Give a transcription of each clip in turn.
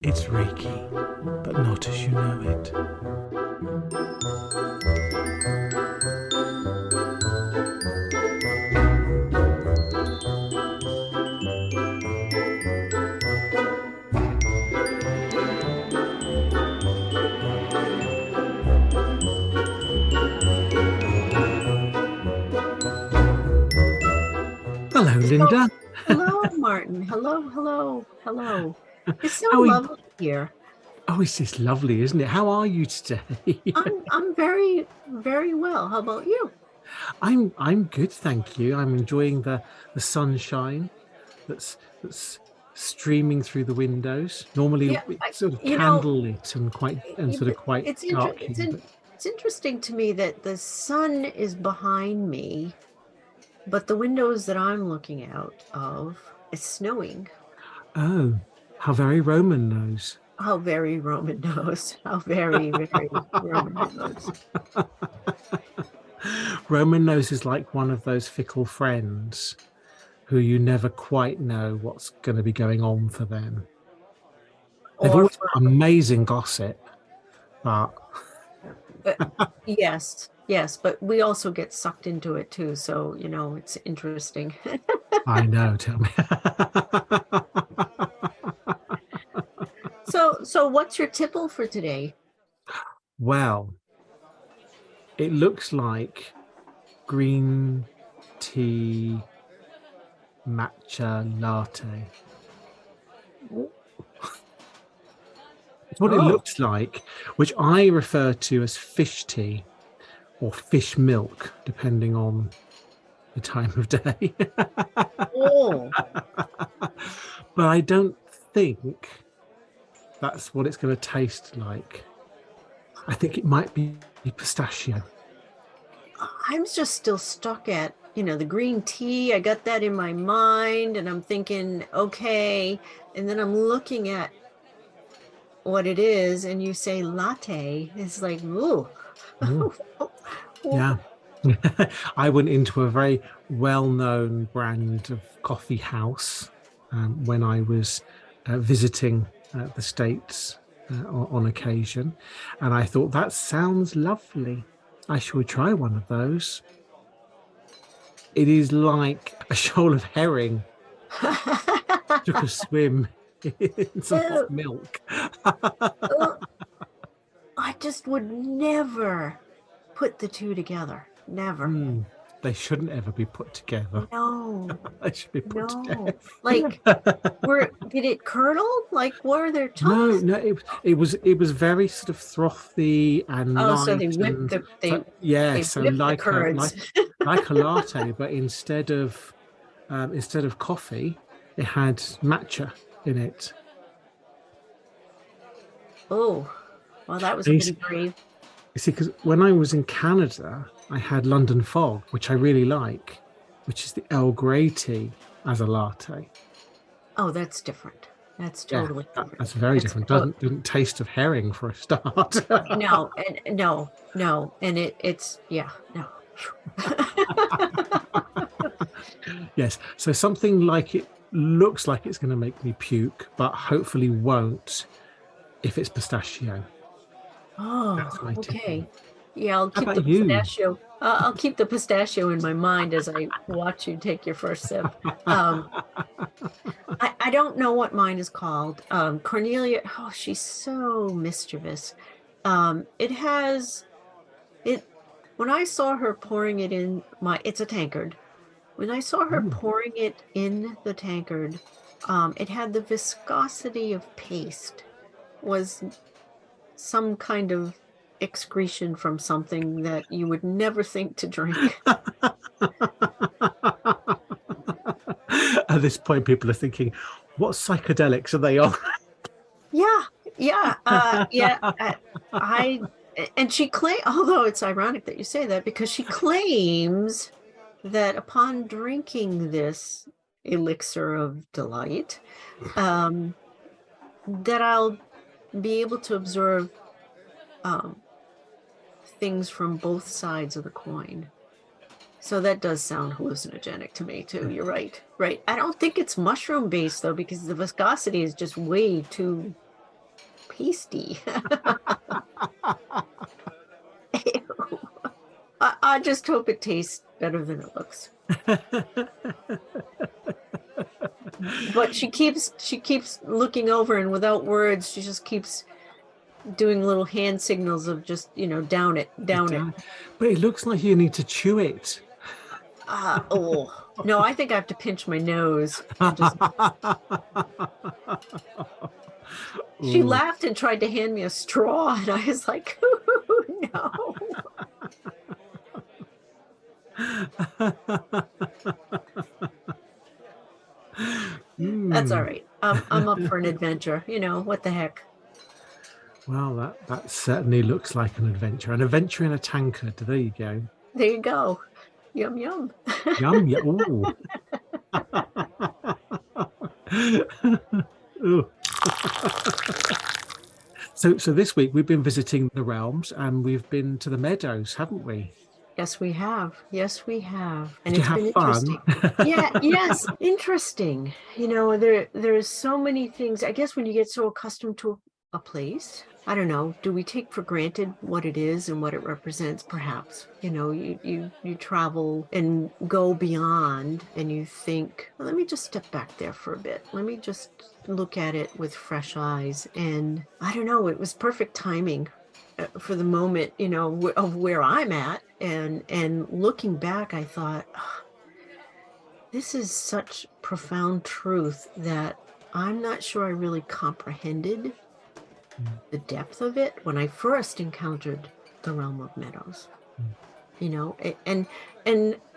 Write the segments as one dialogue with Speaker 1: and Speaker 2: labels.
Speaker 1: It's Reiki, but not as you know it. Hello,
Speaker 2: So,
Speaker 1: Linda.
Speaker 2: hello, Martin. Hello. It's so
Speaker 1: How are you?
Speaker 2: lovely here.
Speaker 1: Oh, it's just lovely, isn't it? How are you today?
Speaker 2: I'm very well. How about you?
Speaker 1: I'm good, thank you. I'm enjoying the sunshine that's streaming through the windows. Normally
Speaker 2: Yeah,
Speaker 1: it's sort of
Speaker 2: you know,
Speaker 1: candlelit and sort of quite
Speaker 2: it's
Speaker 1: dark here, but
Speaker 2: it's interesting to me that the sun is behind me, but the windows that I'm looking out of is snowing.
Speaker 1: oh, how very Roman nose.
Speaker 2: How very Roman nose. How very Roman nose.
Speaker 1: Roman nose is like one of those fickle friends who you never quite know what's going to be going on for them. They've
Speaker 2: Or
Speaker 1: always
Speaker 2: for
Speaker 1: got amazing gossip, but
Speaker 2: uh, yes, but we also get sucked into it too. So, it's interesting.
Speaker 1: I know, tell me.
Speaker 2: So what's your tipple for today?
Speaker 1: Well, it looks like green tea matcha latte. It's what it
Speaker 2: Oh,
Speaker 1: looks like, which I refer to as fish tea or fish milk, depending on the time of day.
Speaker 2: oh,
Speaker 1: But I don't think that's what it's going to taste like. I think it might be pistachio.
Speaker 2: I'm just still stuck at, the green tea. I got that in my mind and I'm thinking, okay. And then I'm looking at what it is and you say latte. It's like, ooh.
Speaker 1: Mm, yeah. I went into a very well-known brand of coffee house when I was visiting the States on occasion, and I thought that sounds lovely. I should try one of those. It is like a shoal of herring took a swim in some hot
Speaker 2: Oh,
Speaker 1: milk.
Speaker 2: oh, I just would never put the two together. Never.
Speaker 1: Mm, they shouldn't ever be put together.
Speaker 2: No,
Speaker 1: They should be put
Speaker 2: no.
Speaker 1: together.
Speaker 2: Like, did it curdle? Like, were there
Speaker 1: No,
Speaker 2: chunks?
Speaker 1: no, it was very sort of frothy and
Speaker 2: Oh, so they
Speaker 1: light,
Speaker 2: whipped
Speaker 1: and
Speaker 2: the
Speaker 1: so yeah,
Speaker 2: they
Speaker 1: so
Speaker 2: whipped the
Speaker 1: like a
Speaker 2: curds.
Speaker 1: like a latte, but instead of coffee, it had matcha in it.
Speaker 2: Oh, well, that was
Speaker 1: And
Speaker 2: pretty brave.
Speaker 1: you see, because when I was in Canada, I had London Fog, which I really like, which is the Earl Grey tea as a latte.
Speaker 2: Oh, that's different. That's
Speaker 1: Yeah,
Speaker 2: totally different.
Speaker 1: that's very
Speaker 2: That's
Speaker 1: different.
Speaker 2: to
Speaker 1: Doesn't taste of herring for a start.
Speaker 2: no, and no, and it's yeah, no.
Speaker 1: Yes, so something like it looks like it's going to make me puke, but hopefully won't if it's pistachio.
Speaker 2: Oh,
Speaker 1: That's my tipple.
Speaker 2: okay. Yeah, I'll
Speaker 1: How
Speaker 2: keep the
Speaker 1: about you?
Speaker 2: pistachio. I'll keep the pistachio in my mind as I watch you take your first sip. Um, I don't know what mine is called. Cornelia, oh, she's so mischievous. It has it when I saw her pouring it in it's a tankard. When I saw her
Speaker 1: Ooh,
Speaker 2: pouring it in the tankard, it had the viscosity of paste, was some kind of excretion from something that you would never think to drink.
Speaker 1: At this point, people are thinking, what psychedelics are they on?
Speaker 2: Yeah, yeah. I and she claim, although it's ironic that you say that because she claims that upon drinking this elixir of delight, um, that I'll be able to observe um, things from both sides of the coin. So that does sound hallucinogenic to me too. You're right. Right. I don't think it's mushroom based though, because the viscosity is just way too. pasty. I just hope it tastes better than it looks. But she keeps looking over, and without words, she just keeps doing little hand signals of just, down it.
Speaker 1: But it looks like you need to chew it.
Speaker 2: Oh, no, I think I have to pinch my nose. She laughed and tried to hand me a straw, and I was like, no. That's all right. I'm up for an adventure. What the heck?
Speaker 1: Well, that certainly looks like an adventure in a tankard. There you go.
Speaker 2: There you go. Yum, yum.
Speaker 1: Yum, yeah. Ooh. So this week we've been visiting the realms, and we've been to the Meadows, haven't we?
Speaker 2: Yes, we have. And
Speaker 1: Did you have fun?
Speaker 2: Yeah, yes, interesting. There's so many things. I guess when you get so accustomed to a place, I don't know, do we take for granted what it is and what it represents? Perhaps. You travel and go beyond, and you think, well, let me just step back there for a bit. Let me just look at it with fresh eyes. And I don't know, it was perfect timing for the moment, of where I'm at. And looking back, I thought, oh, this is such profound truth that I'm not sure I really comprehended the depth of it when I first encountered the realm of Meadows. And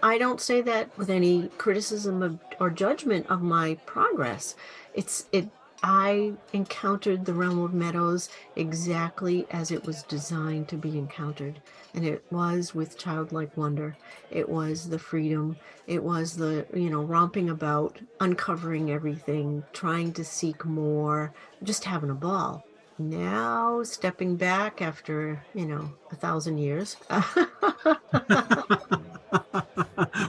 Speaker 2: I don't say that with any criticism or judgment of my progress. I encountered the realm of Meadows exactly as it was designed to be encountered. And it was with childlike wonder. It was the freedom. It was the, romping about, uncovering everything, trying to seek more, just having a ball. Now, stepping back after, 1,000 years.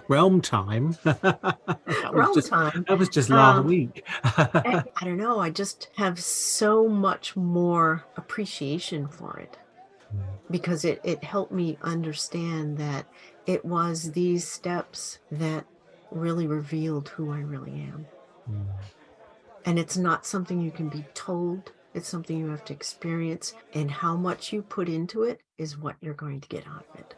Speaker 1: Realm time. That was just last week.
Speaker 2: I don't know. I just have so much more appreciation for it, because it helped me understand that it was these steps that really revealed who I really am. And it's not something you can be told. It's something you have to experience, and how much you put into it is what you're going to get out of it.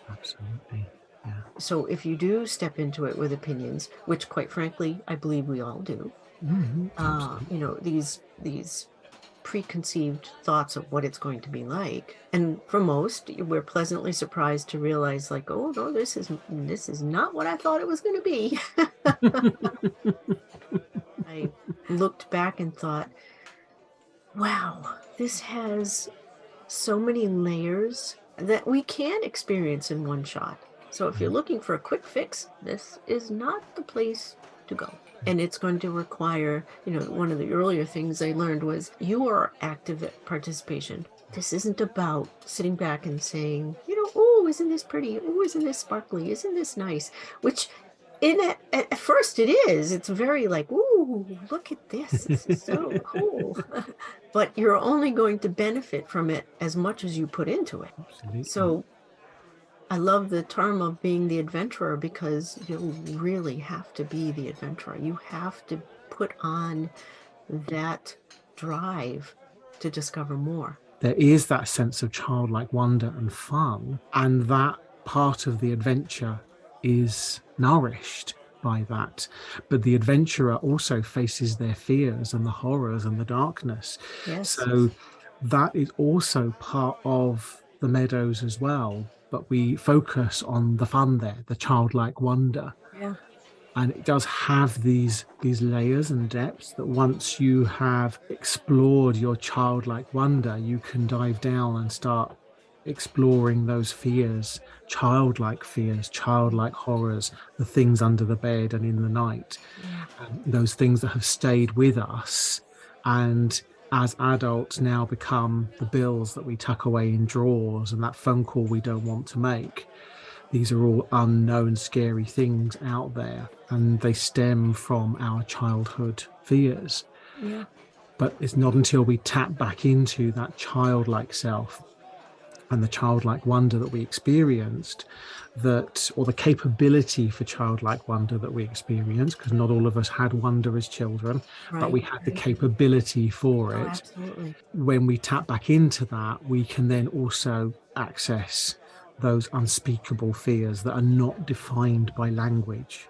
Speaker 1: Absolutely. Yeah.
Speaker 2: So if you do step into it with opinions, which quite frankly, I believe we all do, these preconceived thoughts of what it's going to be like. And for most, we're pleasantly surprised to realize, like, oh no, this is not what I thought it was going to be. I looked back and thought, wow, this has so many layers that we can experience in one shot. So if you're looking for a quick fix, this is not the place to go. And it's going to require, one of the earlier things I learned was your active participation. This isn't about sitting back and saying, oh, isn't this pretty? Oh, isn't this sparkly? Isn't this nice? Which at first it is. It's very like, ooh, look at this. This is so cool. But you're only going to benefit from it as much as you put into it.
Speaker 1: Absolutely.
Speaker 2: So I love the term of being the adventurer, because you really have to be the adventurer. You have to put on that drive to discover more.
Speaker 1: There is that sense of childlike wonder and fun, and that part of the adventure is nourished by that. But the adventurer also faces their fears and the horrors and the darkness.
Speaker 2: Yes.
Speaker 1: So that is also part of the Meadows as well. But we focus on the fun there, the childlike wonder.
Speaker 2: Yeah.
Speaker 1: And it does have these layers and depths that once you have explored your childlike wonder, you can dive down and start exploring those fears, childlike horrors, the things under the bed and in the night, those things that have stayed with us, and as adults now become the bills that we tuck away in drawers and that phone call we don't want to make. These are all unknown, scary things out there, and they stem from our childhood fears.
Speaker 2: Yeah.
Speaker 1: But it's not until we tap back into that childlike self and the childlike wonder that we experienced, that, or the capability for childlike wonder that we experienced, because not all of us had wonder as children, but we had the capability for it.
Speaker 2: Absolutely.
Speaker 1: When we tap back into that, we can then also access those unspeakable fears that are not defined by language.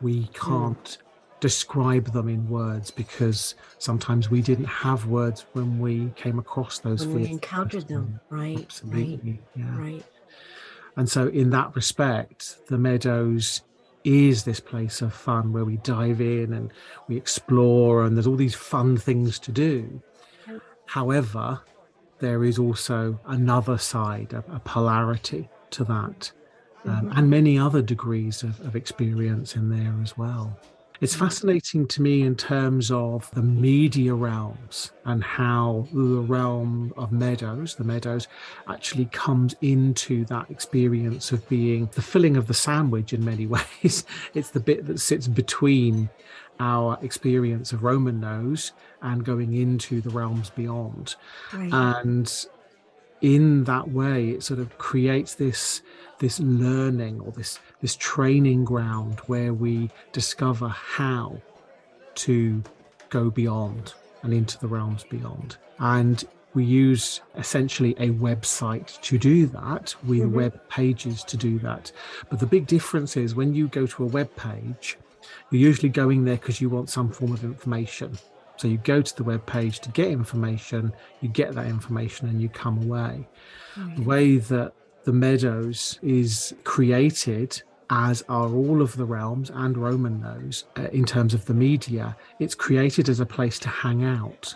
Speaker 1: We can't describe them in words because sometimes we didn't have words when we came across those
Speaker 2: When
Speaker 1: fears.
Speaker 2: we encountered them, right?
Speaker 1: Absolutely, yeah.
Speaker 2: Right.
Speaker 1: And so in that respect, the Meadows is this place of fun where we dive in and we explore, and there's all these fun things to do.
Speaker 2: Yep.
Speaker 1: However, there is also another side, a polarity to that, and many other degrees of experience in there as well. It's fascinating to me in terms of the media realms and how the realm of Meadows, the Meadows, actually comes into that experience of being the filling of the sandwich in many ways. It's the bit that sits between our experience of Roman nose and going into the realms beyond.
Speaker 2: Right.
Speaker 1: And in that way, it sort of creates this learning, or this training ground where we discover how to go beyond and into the realms beyond. And we use essentially a website to do that, with web pages to do that. But the big difference is when you go to a web page, you're usually going there because you want some form of information. So you go to the web page to get information, you get that information, and you come away. The way that the Meadows is created, as are all of the realms and Roman nose, in terms of the media, it's created as a place to hang out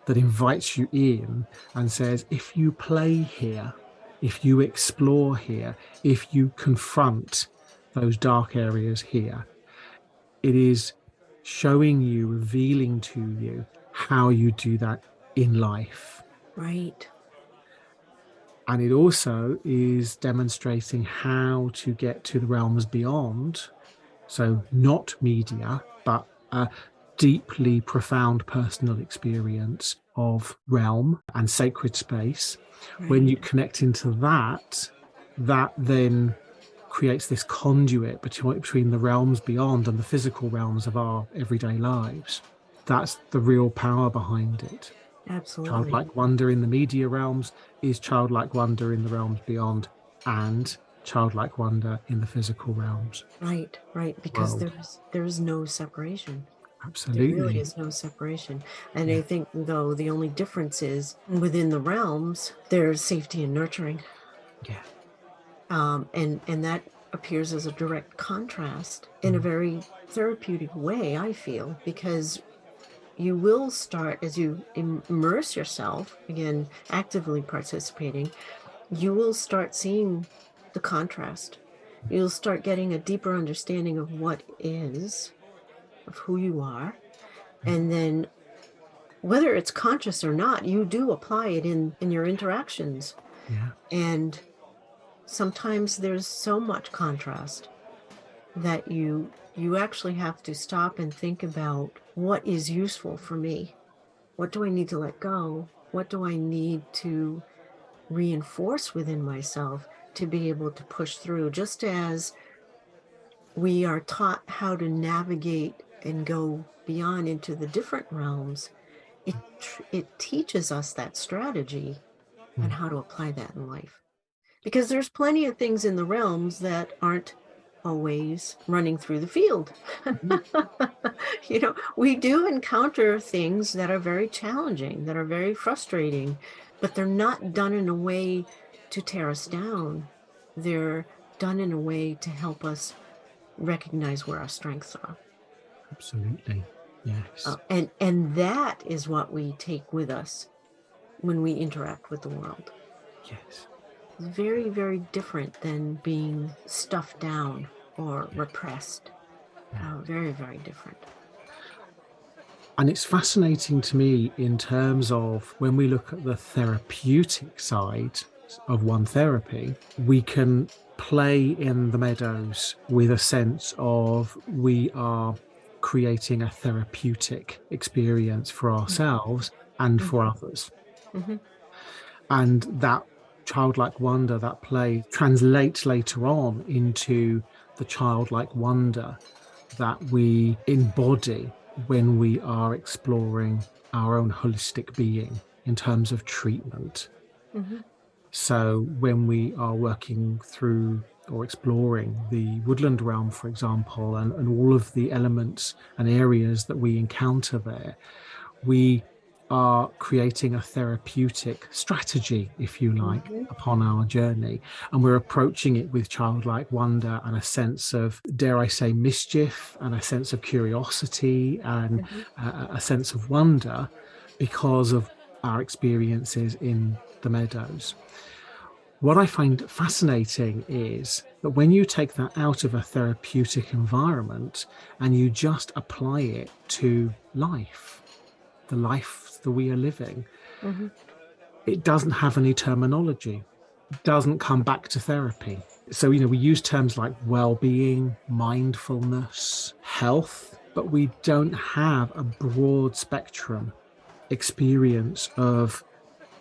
Speaker 1: that invites you in and says, if you play here, if you explore here, if you confront those dark areas here, it is showing you, revealing to you how you do that in life.
Speaker 2: Right.
Speaker 1: And it also is demonstrating how to get to the realms beyond. So not media, but a deeply profound personal experience of realm and sacred space.
Speaker 2: Right.
Speaker 1: When you connect into that, that then creates this conduit between the realms beyond and the physical realms of our everyday lives. That's the real power behind it.
Speaker 2: Absolutely.
Speaker 1: Childlike wonder in the media realms is childlike wonder in the realms beyond, and childlike wonder in the physical realms.
Speaker 2: Right, right. Because
Speaker 1: World.
Speaker 2: there's no separation.
Speaker 1: Absolutely.
Speaker 2: There really is no separation. And I think, though, the only difference is within the realms, there's safety and nurturing.
Speaker 1: Yeah.
Speaker 2: And that appears as a direct contrast in a very therapeutic way, I feel, because you will start, as you immerse yourself, again, actively participating, you will start seeing the contrast. You'll start getting a deeper understanding of what is, of who you are. And then whether it's conscious or not, you do apply it in your interactions.
Speaker 1: Yeah.
Speaker 2: And sometimes there's so much contrast that you actually have to stop and think about, what is useful for me? What do I need to let go? What do I need to reinforce within myself to be able to push through? Just as we are taught how to navigate and go beyond into the different realms, it teaches us that strategy and how to apply that in life. Because there's plenty of things in the realms that aren't always running through the field. You know, we do encounter things that are very challenging, that are very frustrating, but they're not done in a way to tear us down. They're done in a way to help us recognize where our strengths are.
Speaker 1: Absolutely. Yes.
Speaker 2: And that is what we take with us when we interact with the world.
Speaker 1: Yes.
Speaker 2: It's very, very different than being stuffed down or repressed. Very, very different.
Speaker 1: And it's fascinating to me in terms of when we look at the therapeutic side of one therapy, we can play in the Meadows with a sense of we are creating a therapeutic experience for ourselves and for others.
Speaker 2: Mm-hmm.
Speaker 1: And that childlike wonder, that play, translates later on into the childlike wonder that we embody when we are exploring our own holistic being in terms of treatment.
Speaker 2: Mm-hmm.
Speaker 1: So when we are working through or exploring the woodland realm, for example, and all of the elements and areas that we encounter there, we are creating a therapeutic strategy, if you like,
Speaker 2: Mm-hmm.
Speaker 1: upon our journey. And we're approaching it with childlike wonder and a sense of, dare I say, mischief, and a sense of curiosity, and a sense of wonder because of our experiences in the meadows. What I find fascinating is that when you take that out of a therapeutic environment and you just apply it to life, the life that we are living,
Speaker 2: Mm-hmm.
Speaker 1: it doesn't have any terminology. It doesn't come back to therapy. So, we use terms like well-being, mindfulness, health, but we don't have a broad spectrum experience of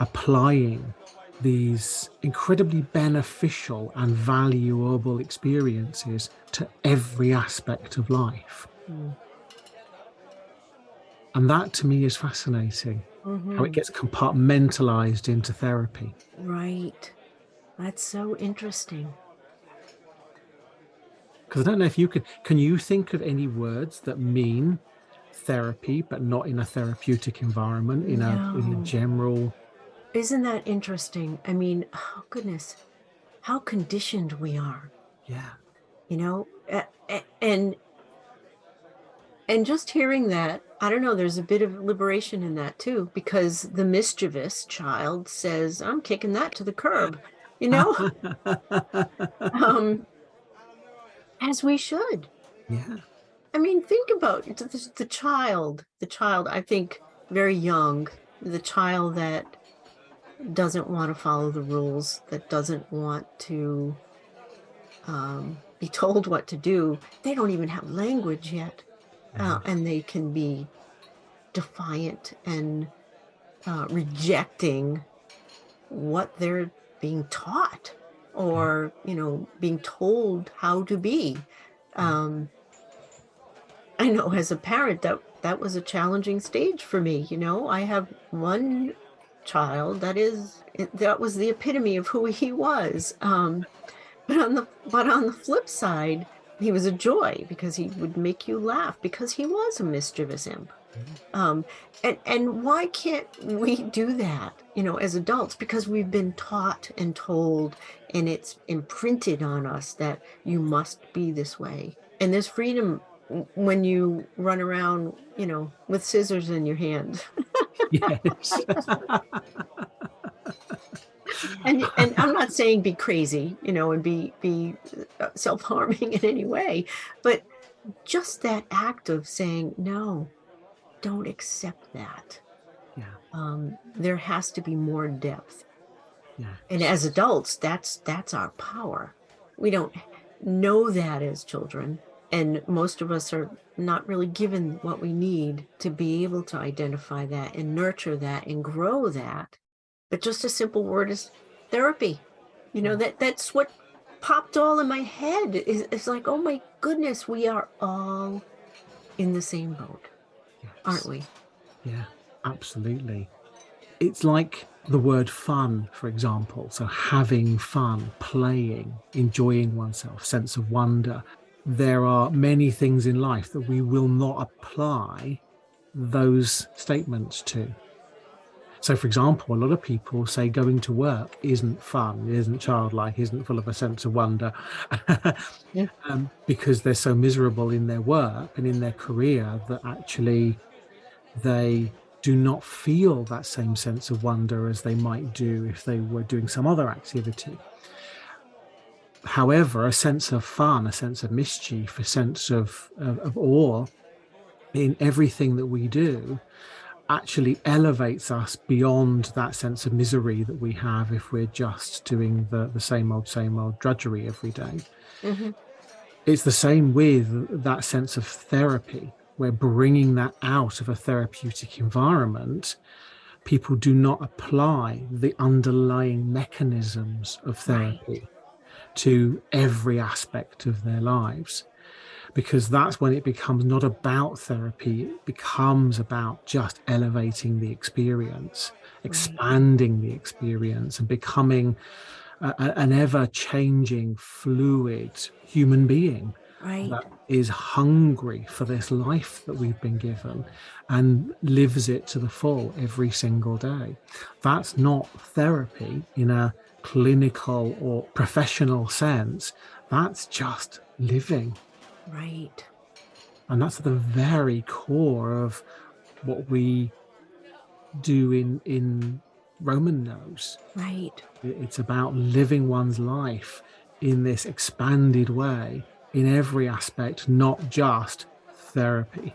Speaker 1: applying these incredibly beneficial and valuable experiences to every aspect of life. And that to me is fascinating, how it gets compartmentalized into therapy.
Speaker 2: Right. That's so interesting.
Speaker 1: Because I don't know if can you think of any words that mean therapy, but not in a therapeutic environment, in a
Speaker 2: No.
Speaker 1: general.
Speaker 2: Isn't that interesting? I mean, oh goodness, how conditioned we are,
Speaker 1: Yeah.
Speaker 2: and just hearing that, I don't know, there's a bit of liberation in that too, because the mischievous child says, I'm kicking that to the curb, um, as we should.
Speaker 1: Yeah.
Speaker 2: I mean, think about the child, I think very young, the child that doesn't want to follow the rules, that doesn't want to be told what to do. They don't even have language yet. And they can be defiant and rejecting what they're being taught, or, being told how to be. I know as a parent that was a challenging stage for me. I have one child that was the epitome of who he was. But on the flip side, he was a joy because he would make you laugh because he was a mischievous imp. And why can't we do that, as adults? Because we've been taught and told, and it's imprinted on us that you must be this way. And there's freedom when you run around, with scissors in your hand.
Speaker 1: Yes.
Speaker 2: And I'm not saying be crazy, and be self-harming in any way, but just that act of saying, no, don't accept that.
Speaker 1: Yeah.
Speaker 2: There has to be more depth.
Speaker 1: Yeah.
Speaker 2: And as adults, that's our power. We don't know that as children. And most of us are not really given what we need to be able to identify that and nurture that and grow that. But just a simple word is therapy. That's what popped all in my head. It's like, oh my goodness, we are all in the same boat, aren't we?
Speaker 1: Yeah, absolutely. It's like the word fun, for example. So having fun, playing, enjoying oneself, sense of wonder. There are many things in life that we will not apply those statements to. So, for example, a lot of people say going to work isn't fun, isn't childlike, isn't full of a sense of wonder, because they're so miserable in their work and in their career that actually they do not feel that same sense of wonder as they might do if they were doing some other activity. However, a sense of fun, a sense of mischief, a sense of awe in everything that we do actually elevates us beyond that sense of misery that we have if we're just doing the same old drudgery every day.
Speaker 2: Mm-hmm.
Speaker 1: It's the same with that sense of therapy. we're bringing that out of a therapeutic environment, people do not apply the underlying mechanisms of therapy to every aspect of their lives, because that's when it becomes not about therapy. It becomes about just elevating the experience, expanding the experience, and becoming an ever-changing, fluid human being that is hungry for this life that we've been given and lives it to the full every single day. That's not therapy in a clinical or professional sense. That's just living.
Speaker 2: Right.
Speaker 1: And that's at the very core of what we do in Roman nose.
Speaker 2: Right.
Speaker 1: It's about living one's life in this expanded way in every aspect, not just therapy.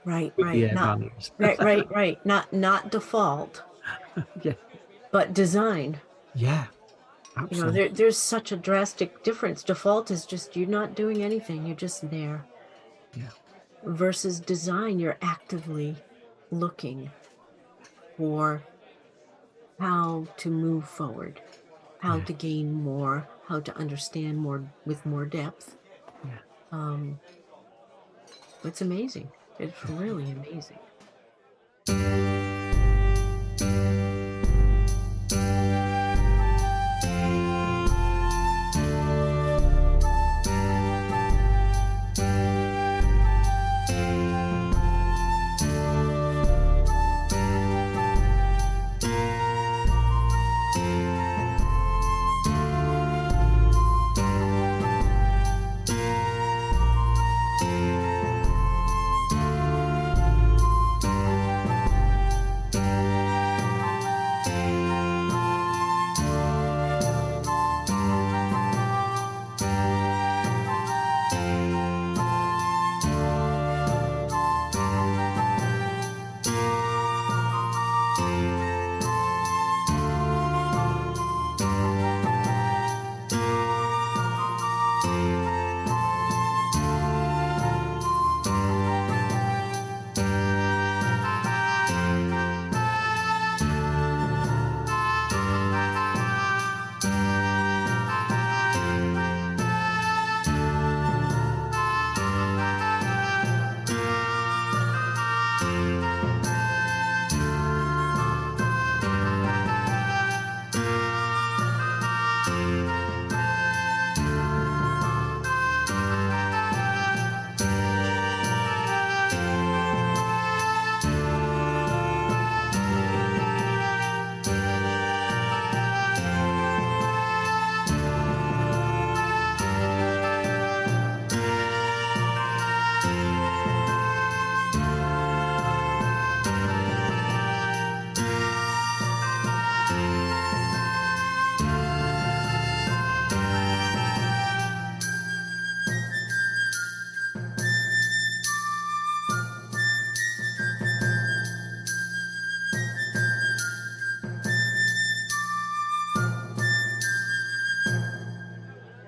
Speaker 2: Right,
Speaker 1: With the
Speaker 2: right.
Speaker 1: air
Speaker 2: Not,
Speaker 1: bunnies.
Speaker 2: right. Not default,
Speaker 1: Yeah.
Speaker 2: but design.
Speaker 1: Yeah. Absolutely.
Speaker 2: There's such a drastic difference. Default is just you're not doing anything, you're just there.
Speaker 1: Yeah.
Speaker 2: Versus design, you're actively looking for how to move forward, how to gain more, how to understand more with more depth. It's amazing. It's really amazing.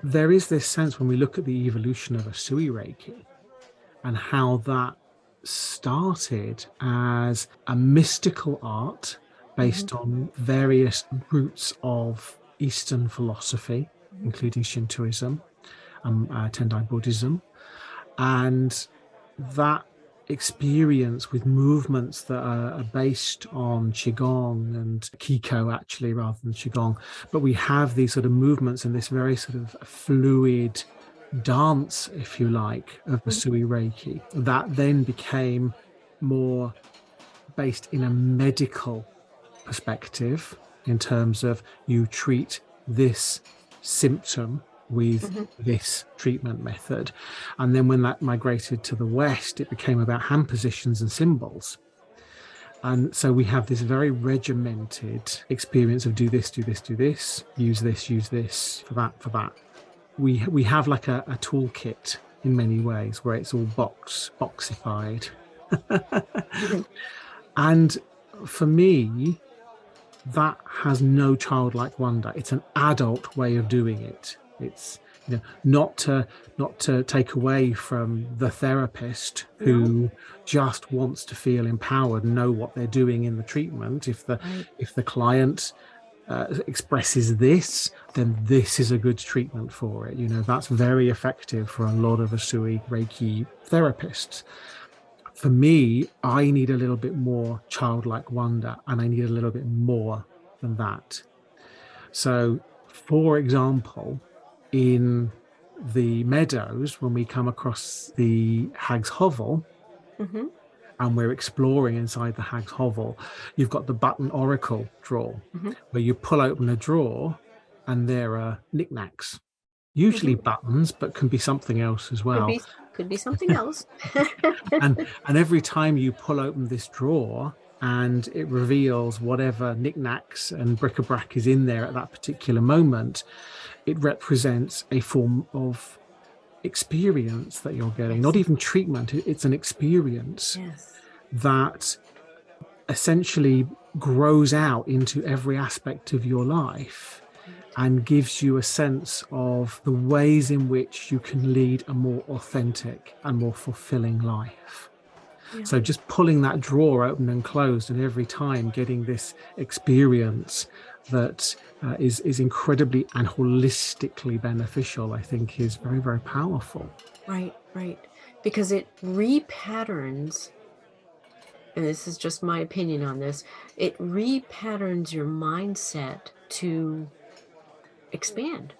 Speaker 1: There is this sense when we look at the evolution of Usui Reiki and how that started as a mystical art based on various roots of Eastern philosophy, including Shintoism, Tendai Buddhism, and that experience with movements that are based on Qigong and Kiko, actually, rather than Qigong. But we have these sort of movements and this very sort of fluid dance, if you like, of Usui Reiki that then became more based in a medical perspective in terms of you treat this symptom with this treatment method. And then when that migrated to the West, it became about hand positions and symbols. And so we have this very regimented experience of do this, do this, do this, use this, for that, for that. We have like a toolkit in many ways where it's all boxified. And for me, that has no childlike wonder. It's an adult way of doing it. Not to take away from the therapist who just wants to feel empowered and know what they're doing in the treatment. If the client expresses this, then this is a good treatment for it. That's very effective for a lot of Usui Reiki therapists. For me, I need a little bit more childlike wonder, and I need a little bit more than that. So, for example, in the Meadows, when we come across the Hag's Hovel, and we're exploring inside the Hag's Hovel, you've got the button oracle drawer, where you pull open a drawer and there are knickknacks, usually buttons, but can be something else as well.
Speaker 2: Could be something else.
Speaker 1: and every time you pull open this drawer and it reveals whatever knickknacks and bric-a-brac is in there at that particular moment, it represents a form of experience that you're getting. Not even treatment, it's an experience that essentially grows out into every aspect of your life and gives you a sense of the ways in which you can lead a more authentic and more fulfilling life. So just pulling that drawer open and closed, and every time getting this experience that is incredibly and holistically beneficial, I think is very, very powerful.
Speaker 2: Right. Because it repatterns, and this is just my opinion on this, it repatterns your mindset to expand.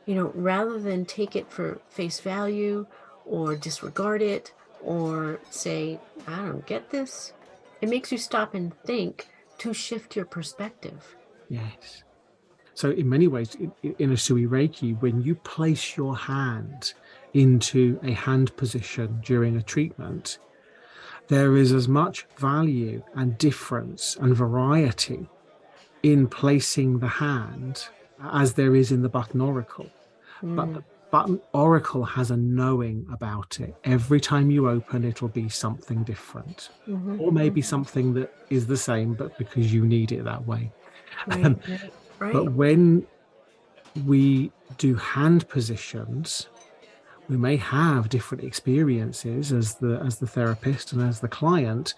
Speaker 2: Rather than take it for face value or disregard it or say, I don't get this, it makes you stop and think to shift your perspective.
Speaker 1: Yes. So in many ways, in Usui Reiki, when you place your hand into a hand position during a treatment, there is as much value and difference and variety in placing the hand as there is in the button oracle. But the button oracle has a knowing about it. Every time you open, it'll be something different, or maybe something that is the same, but because you need it that way. But when we do hand positions, we may have different experiences as the therapist and as the client,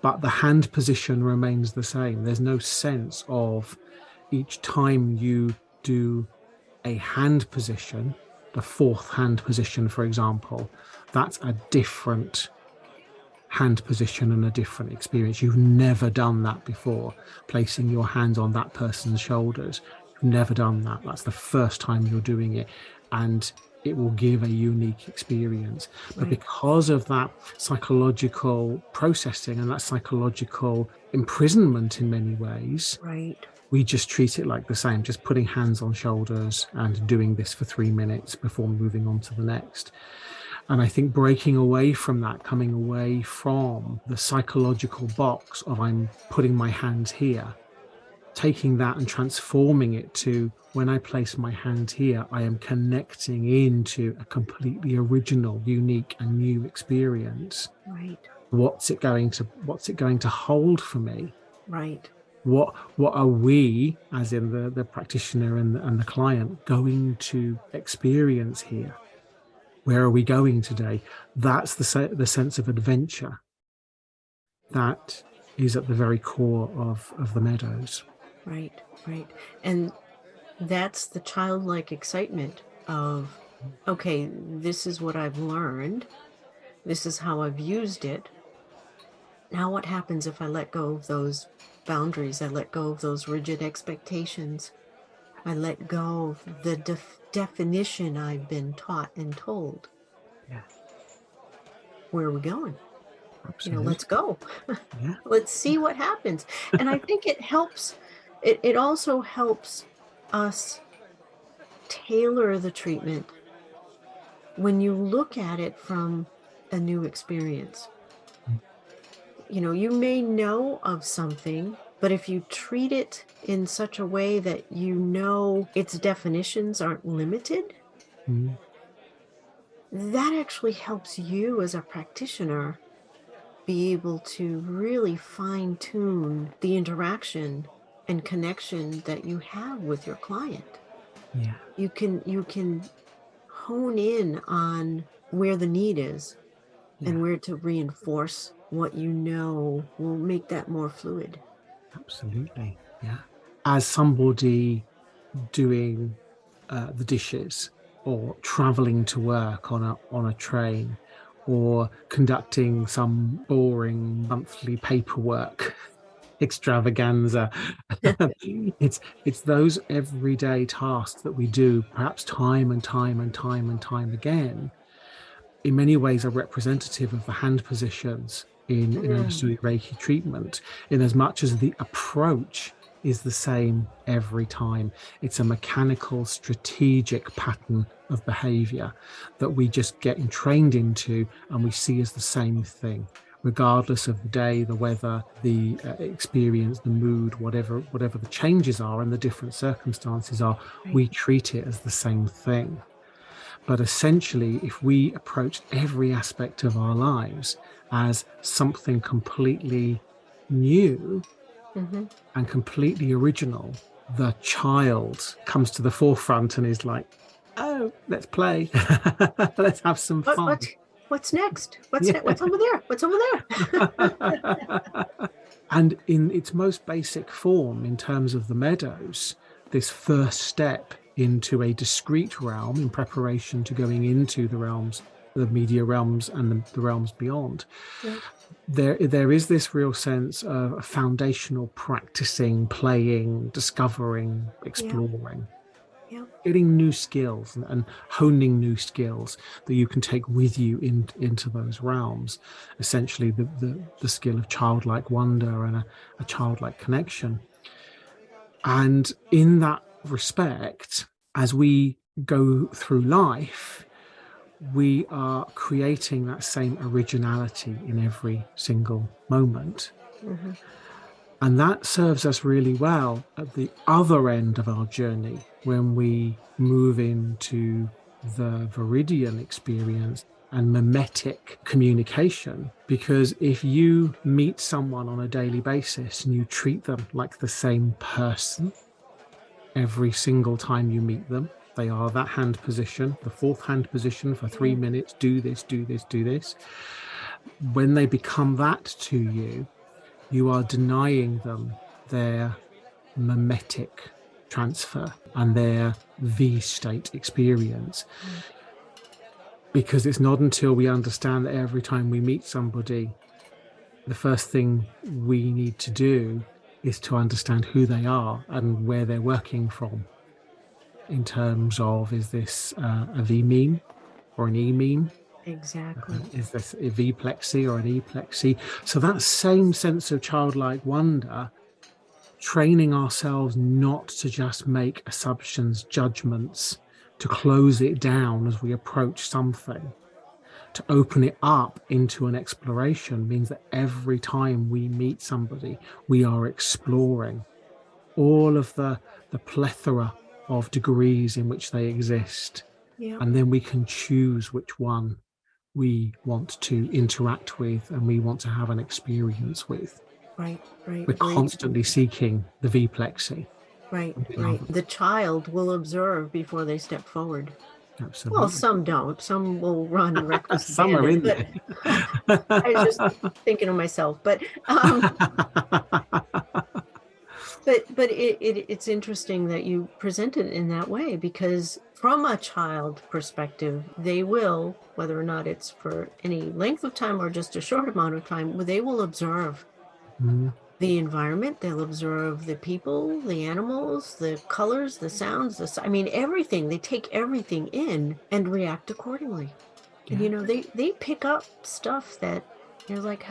Speaker 1: but the hand position remains the same. There's no sense of each time you do a hand position, the fourth hand position, for example, that's a different hand position and a different experience. You've never done that before, placing your hands on that person's shoulders. You've never done that. That's the first time you're doing it, and it will give a unique experience. But because of that psychological processing and that psychological imprisonment in many ways, we just treat it like the same, just putting hands on shoulders and doing this for 3 minutes before moving on to the next. And I think breaking away from that, coming away from the psychological box of I'm putting my hands here, taking that and transforming it to when I place my hand here, I am connecting into a completely original, unique and new experience. What's it going to hold for me? What are we, as in the practitioner and the client, going to experience here? Where are we going today? That's the sense of adventure that is at the very core of the Meadows.
Speaker 2: Right. And that's the childlike excitement of, okay, this is what I've learned. This is how I've used it. Now what happens if I let go of those boundaries? I let go of those rigid expectations. I let go of the definition I've been taught and told. Where are we going?
Speaker 1: Absolutely.
Speaker 2: Let's go. Let's see what happens. And I think it helps. It also helps us tailor the treatment when you look at it from a new experience. You may know of something, but if you treat it in such a way that its definitions aren't limited, that actually helps you as a practitioner be able to really fine-tune the interaction and connection that you have with your client.
Speaker 1: Yeah.
Speaker 2: You can hone in on where the need is
Speaker 1: Yeah.
Speaker 2: and where to reinforce what you know will make that more fluid.
Speaker 1: Absolutely. Yeah. As somebody doing the dishes or traveling to work on a train or conducting some boring monthly paperwork extravaganza. It's those everyday tasks that we do perhaps time and time and time and time again, in many ways are representative of the hand positions in
Speaker 2: Mm,
Speaker 1: understood Reiki treatment, in as much as the approach is the same every time. It's a mechanical, strategic pattern of behavior that we just get trained into and we see as the same thing. Regardless of the day, the weather, the experience, the mood, whatever the changes are and the different circumstances are,
Speaker 2: right.
Speaker 1: we treat it as the same thing. But essentially, if we approach every aspect of our lives as something completely new
Speaker 2: Hmm.
Speaker 1: and completely original, the child comes to the forefront and is like, oh, let's play. Let's have some
Speaker 2: What
Speaker 1: fun.
Speaker 2: what what's next? What's
Speaker 1: Yeah.
Speaker 2: next? What's over there? What's over there?
Speaker 1: And in its most basic form, in terms of the Meadows, this first step into a discrete realm in preparation to going into the realms, the media realms and the realms beyond,
Speaker 2: Yeah,
Speaker 1: there is this real sense of foundational practicing, playing, discovering,
Speaker 2: yeah,
Speaker 1: exploring,
Speaker 2: yeah,
Speaker 1: getting new skills and honing new skills that you can take with you into those realms. Essentially, the skill of childlike wonder and a childlike connection. And in that respect, as we go through life, we are creating that same originality in every single moment.
Speaker 2: hmm,
Speaker 1: And that serves us really well at the other end of our journey when we move into the Viridian experience and mimetic communication. Because if you meet someone on a daily basis and you treat them like the same person every single time you meet them, they are that hand position, the fourth hand position for
Speaker 2: yeah,
Speaker 1: 3 minutes, do this, do this, do this. When they become that to you, you are denying them their mimetic transfer and their V state experience.
Speaker 2: right.
Speaker 1: Because it's not until we understand that every time we meet somebody, the first thing we need to do is to understand who they are and where they're working from, in terms of, is this a V meme or an E meme?
Speaker 2: Exactly.
Speaker 1: Is this a V plexi or an E plexi? So that same sense of childlike wonder, training ourselves not to just make assumptions, judgments, to close it down as we approach something, to open it up into an exploration, means that every time we meet somebody, we are exploring all of the plethora of degrees in which they exist.
Speaker 2: Yeah,
Speaker 1: And then we can choose which one we want to interact with and we want to have an experience with.
Speaker 2: right, right.
Speaker 1: We're
Speaker 2: Where you,
Speaker 1: constantly seeking the V plexi.
Speaker 2: right,
Speaker 1: The
Speaker 2: right.
Speaker 1: other.
Speaker 2: The child will observe before they step forward. Well,
Speaker 1: Absolutely.
Speaker 2: some don't. Some will run reckless
Speaker 1: Some are
Speaker 2: abandon,
Speaker 1: in
Speaker 2: but
Speaker 1: there.
Speaker 2: I was just thinking of myself. But it's interesting that you present it in that way, because from a child perspective, they will, whether or not it's for any length of time or just a short amount of time, they will observe
Speaker 1: Mm,
Speaker 2: the environment. They'll observe the people, the animals, the colors, the sounds, I mean, everything. They take everything in and react accordingly. And
Speaker 1: yeah,
Speaker 2: they pick up stuff that you're like,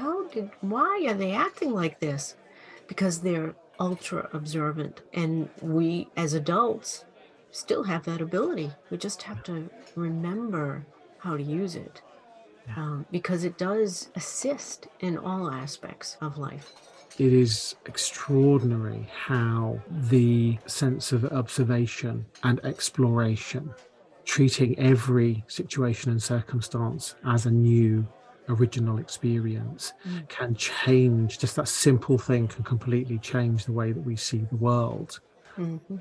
Speaker 2: why are they acting like this? Because they're ultra observant. And we as adults still have that ability. We just have to remember how to use it,
Speaker 1: yeah.
Speaker 2: because it does assist in all aspects of life.
Speaker 1: It is extraordinary how the sense of observation and exploration, treating every situation and circumstance as a new original experience,
Speaker 2: Mm.
Speaker 1: can change. Just that simple thing can completely change the way that we see the world.
Speaker 2: Mhm.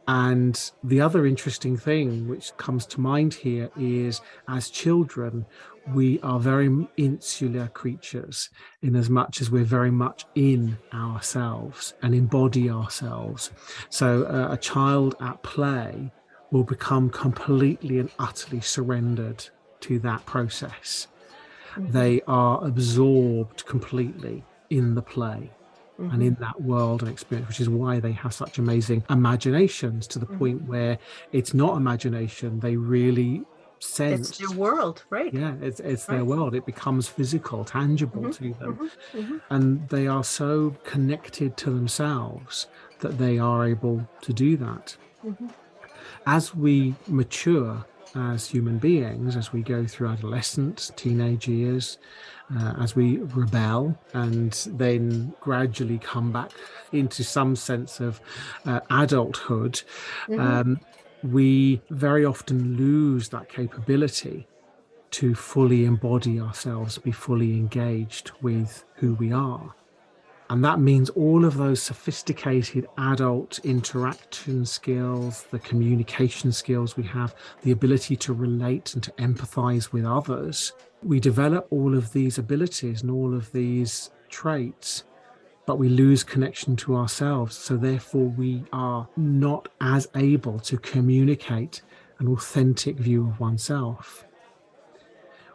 Speaker 1: And the other interesting thing which comes to mind here is, as children, we are very insular creatures in as much as we're very much in ourselves and embody ourselves. So a child at play will become completely and utterly surrendered to that process. They are absorbed completely in the play and in that world and experience, which is why they have such amazing imaginations, to the point where it's not imagination. They really sense.
Speaker 2: It's their world, right?
Speaker 1: Yeah, it's their world. It becomes physical, tangible to them.
Speaker 2: Mm-hmm.
Speaker 1: And they are so connected to themselves that they are able to do that. As we mature as human beings, as we go through adolescence, teenage years, as we rebel and then gradually come back into some sense of adulthood, we very often lose that capability to fully embody ourselves, be fully engaged with who we are. And that means all of those sophisticated adult interaction skills, the communication skills we have, the ability to relate and to empathize with others, we develop all of these abilities and all of these traits, but we lose connection to ourselves. So therefore, we are not as able to communicate an authentic view of oneself.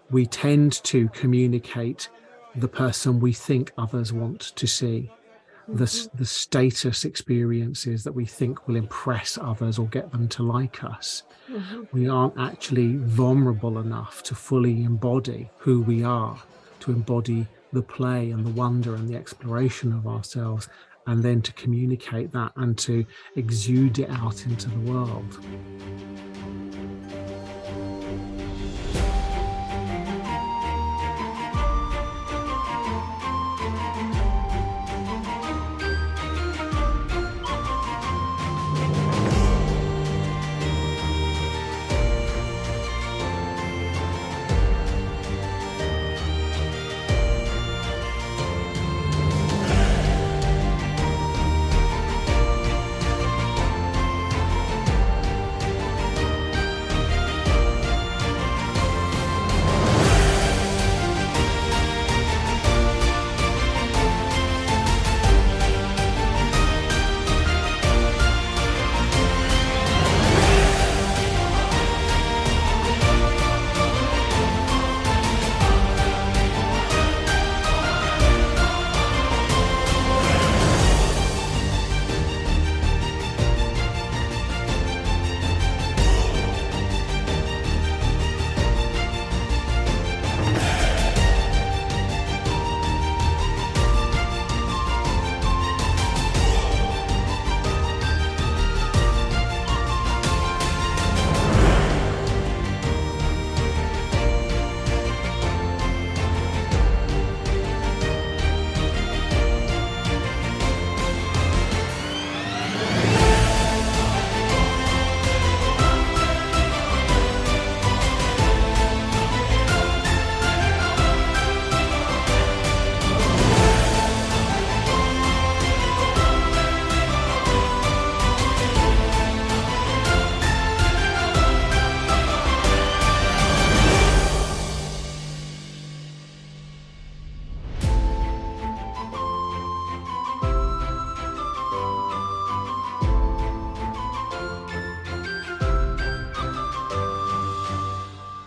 Speaker 1: We tend to communicate the person we think others want to see, the status experiences that we think will impress others or get them to like us. We aren't actually vulnerable enough to fully embody who we are, to embody the play and the wonder and the exploration of ourselves, and then to communicate that and to exude it out into the world.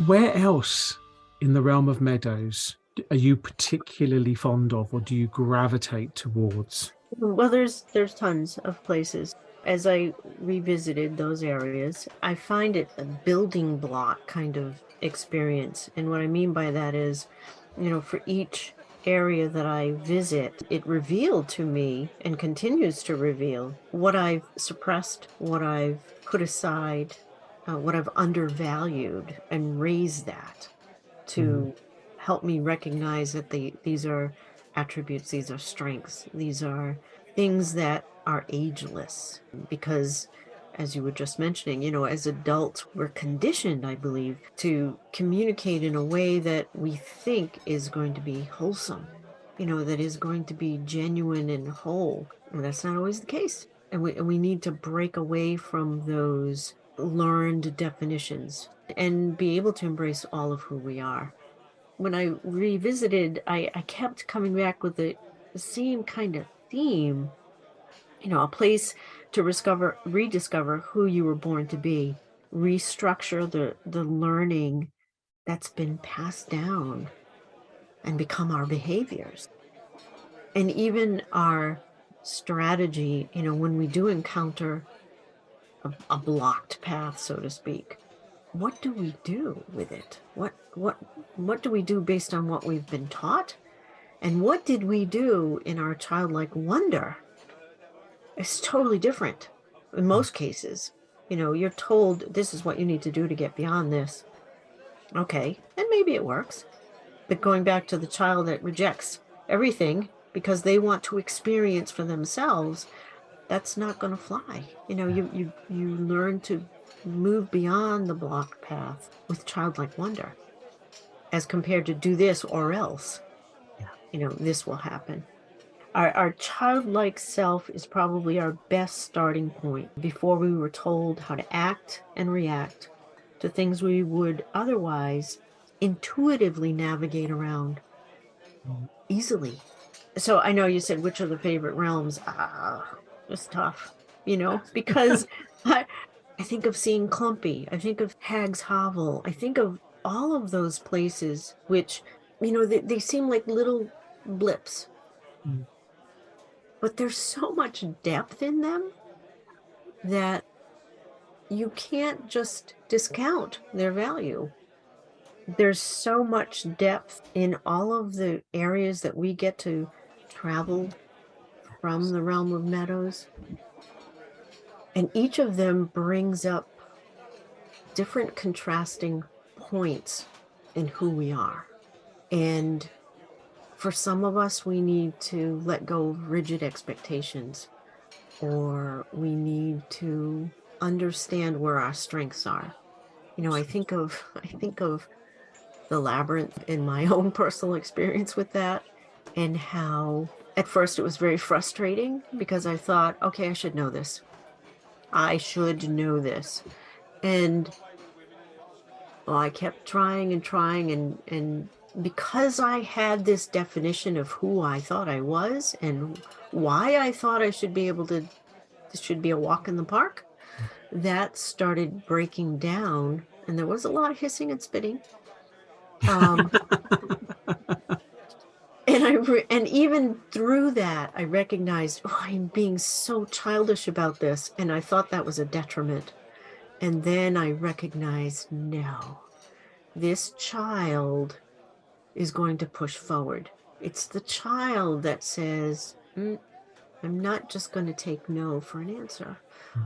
Speaker 1: Where else in the realm of Meadows are you particularly fond of, or do you gravitate towards?
Speaker 2: Well, there's tons of places. As I revisited those areas, I find it a building block kind of experience. And what I mean by that is, for each area that I visit, it revealed to me and continues to reveal what I've suppressed, what I've put aside, what I've undervalued, and raise that to help me recognize that these are attributes, these are strengths, these are things that are ageless. Because, as you were just mentioning, as adults, we're conditioned, I believe, to communicate in a way that we think is going to be wholesome, that is going to be genuine and whole. And that's not always the case. And we need to break away from those learned definitions and be able to embrace all of who we are. When I revisited, I kept coming back with the same kind of theme, a place to rediscover who you were born to be, restructure the learning that's been passed down and become our behaviors. And even our strategy, when we do encounter a blocked path, so to speak, what do we do with it? What do we do based on what we've been taught? And what did we do in our childlike wonder? It's totally different in most cases. You're told this is what you need to do to get beyond this. Okay, and maybe it works. But going back to the child that rejects everything because they want to experience for themselves, that's not going to fly. You learn to move beyond the blocked path with childlike wonder, as compared to do this or else. This will happen. Our childlike self is probably our best starting point before we were told how to act and react to things we would otherwise intuitively navigate around easily. So I know you said, which are the favorite realms? It's tough, because I think of seeing Clumpy. I think of Hag's Hovel. I think of all of those places, which, they seem like little blips.
Speaker 1: Mm.
Speaker 2: But there's so much depth in them that you can't just discount their value. There's so much depth in all of the areas that we get to travel from the realm of Meadows. And each of them brings up different contrasting points in who we are. And for some of us, we need to let go of rigid expectations, or we need to understand where our strengths are. I think of the labyrinth in my own personal experience with that, and how at first it was very frustrating because I thought, okay, I should know this. And I kept trying and trying, and because I had this definition of who I thought I was and why I thought I should be able to, this should be a walk in the park, that started breaking down, and there was a lot of hissing and spitting. And even through that, I recognized, I'm being so childish about this, and I thought that was a detriment. And then I recognized, no, this child is going to push forward. It's the child that says, I'm not just going to take no for an answer.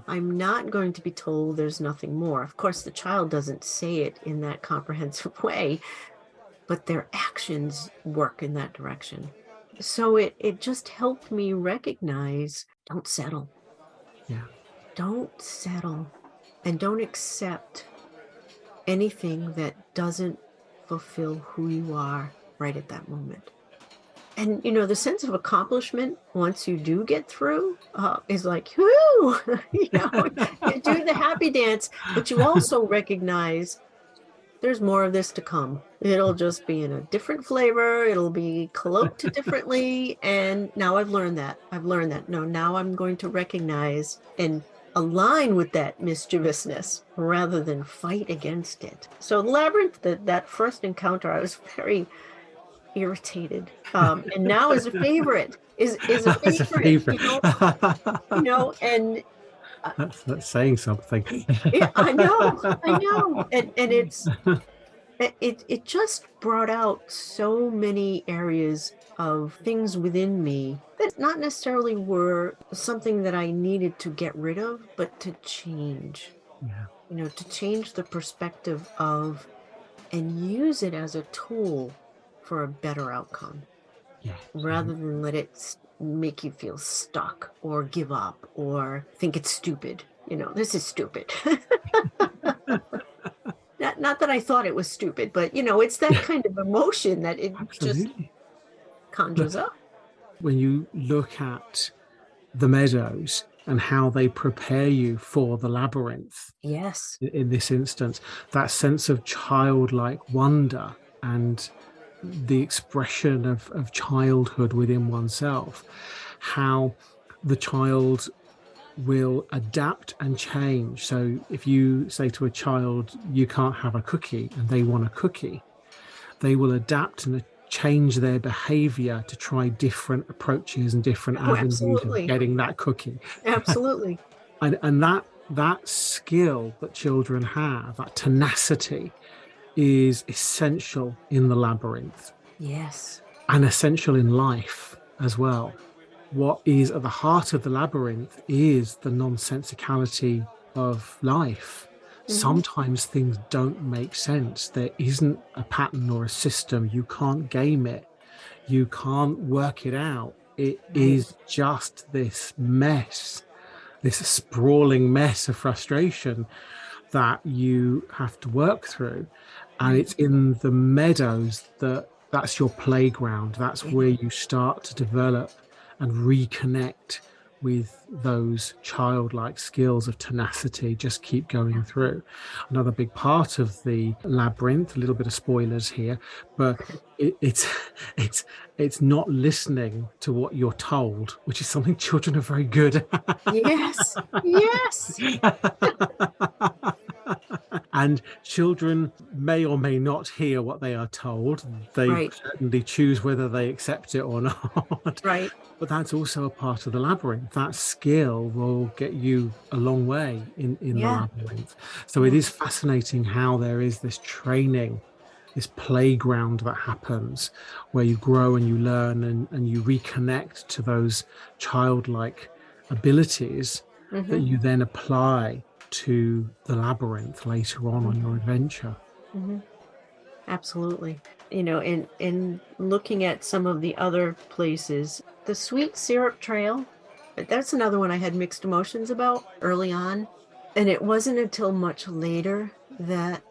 Speaker 2: I'm not going to be told there's nothing more. Of course, the child doesn't say it in that comprehensive way, but their actions work in that direction. So it just helped me recognize, don't settle.
Speaker 1: Yeah.
Speaker 2: Don't settle, and don't accept anything that doesn't fulfill who you are right at that moment. And, the sense of accomplishment once you do get through is like, whoo, you do the happy dance, but you also recognize there's more of this to come. It'll just be in a different flavor. It'll be cloaked differently. And now I've learned that. No, now I'm going to recognize and align with that mischievousness rather than fight against it. So Labyrinth, that first encounter, I was very irritated. And now is a favorite. Is a favorite. And
Speaker 1: that's saying something.
Speaker 2: Yeah, I know. And it just brought out so many areas of things within me that not necessarily were something that I needed to get rid of, but to change.
Speaker 1: Yeah.
Speaker 2: To change the perspective of and use it as a tool for a better outcome.
Speaker 1: Yeah.
Speaker 2: Rather than let it make you feel stuck or give up or think it's stupid. This is stupid. Not that I thought it was stupid, but it's that kind of emotion that it
Speaker 1: Absolutely.
Speaker 2: just conjures up.
Speaker 1: When you look at the Meadows, and how they prepare you for the labyrinth.
Speaker 2: Yes.
Speaker 1: In this instance, that sense of childlike wonder and the expression of childhood within oneself, how the child will adapt and change. So if you say to a child, you can't have a cookie, and they want a cookie, they will adapt and change their behavior to try different approaches and different
Speaker 2: Oh,
Speaker 1: avenues of
Speaker 2: absolutely.
Speaker 1: getting that cookie.
Speaker 2: Absolutely.
Speaker 1: And that skill that children have, that tenacity, is essential in the labyrinth
Speaker 2: Yes.
Speaker 1: and essential in life as well. What is at the heart of the labyrinth is the nonsensicality of life.
Speaker 2: Mm-hmm.
Speaker 1: Sometimes things don't make sense. There isn't a pattern or a system. You can't game it. You can't work it out. It
Speaker 2: Right.
Speaker 1: is just this mess, this sprawling mess of frustration that you have to work through. And
Speaker 2: Right.
Speaker 1: it's in the meadows that's your playground. That's where
Speaker 2: Yeah.
Speaker 1: you start to develop and reconnect with those childlike skills of tenacity. Just keep going through. Another big part of the labyrinth, a little bit of spoilers here, but it's it's not listening to what you're told, which is something children are very good at.
Speaker 2: Yes. Yes.
Speaker 1: And children may or may not hear what they are told. They
Speaker 2: Right.
Speaker 1: certainly choose whether they accept it or not.
Speaker 2: Right.
Speaker 1: But that's also a part of the labyrinth. That skill will get you a long way in the
Speaker 2: Yeah.
Speaker 1: labyrinth. So it
Speaker 2: Yeah.
Speaker 1: is fascinating how there is this training, this playground that happens where you grow and you learn and you reconnect to those childlike abilities that
Speaker 2: Mm-hmm.
Speaker 1: you then apply to the labyrinth later on your adventure.
Speaker 2: Mm-hmm. Absolutely. In looking at some of the other places, the Sweet Syrup Trail, that's another one I had mixed emotions about early on. And it wasn't until much later that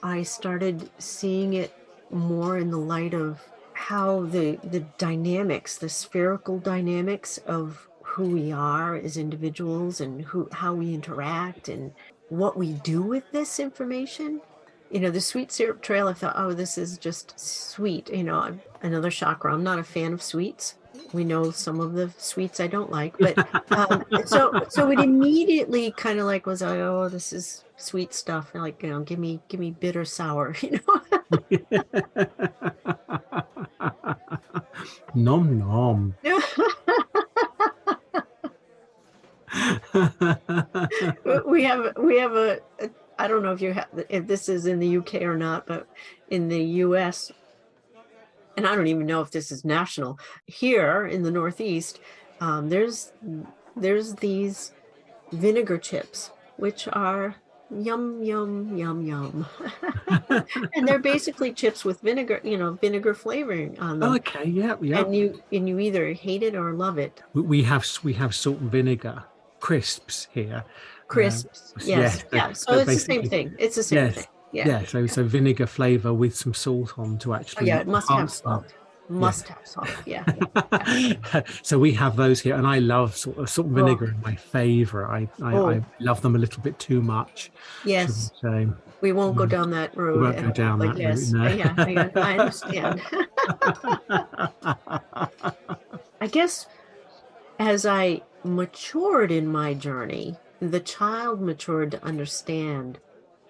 Speaker 2: I started seeing it more in the light of how the dynamics, the spherical dynamics of who we are as individuals and how we interact and what we do with this information. The Sweet Syrup Trail, I thought, oh, this is just sweet. Another chakra. I'm not a fan of sweets. We know some of the sweets I don't like, but so it immediately kind of like was like, oh, this is sweet stuff. Like, give me bitter sour,
Speaker 1: Nom nom.
Speaker 2: we have a I don't know if this is in the UK or not, but in the US, and I don't even know if this is national, here in the Northeast, there's these vinegar chips, which are yum, yum, yum, yum. And they're basically chips with vinegar flavoring on them.
Speaker 1: Okay, yeah, yeah.
Speaker 2: And you either hate it or love it.
Speaker 1: We have salt and vinegar crisps here.
Speaker 2: Crisps, yes.
Speaker 1: Yes,
Speaker 2: Yeah. So
Speaker 1: so
Speaker 2: it's the same
Speaker 1: basically,
Speaker 2: thing. It's the same thing.
Speaker 1: yes,
Speaker 2: Yeah.
Speaker 1: yeah. So vinegar flavor with some salt on to
Speaker 2: Oh yeah,
Speaker 1: actually
Speaker 2: it must have
Speaker 1: enhance that.
Speaker 2: salt.
Speaker 1: Yes.
Speaker 2: Must have salt. Yeah. Yeah.
Speaker 1: So we have those here, and I love salt and
Speaker 2: Oh,
Speaker 1: vinegar is my favorite. I
Speaker 2: oh,
Speaker 1: love them a little bit too much, should
Speaker 2: yes.
Speaker 1: I say.
Speaker 2: We won't go down that
Speaker 1: We
Speaker 2: road.
Speaker 1: won't go down
Speaker 2: Like,
Speaker 1: that route,
Speaker 2: yes.
Speaker 1: no.
Speaker 2: Yeah, I understand. I guess as I matured in my journey, the child matured to understand,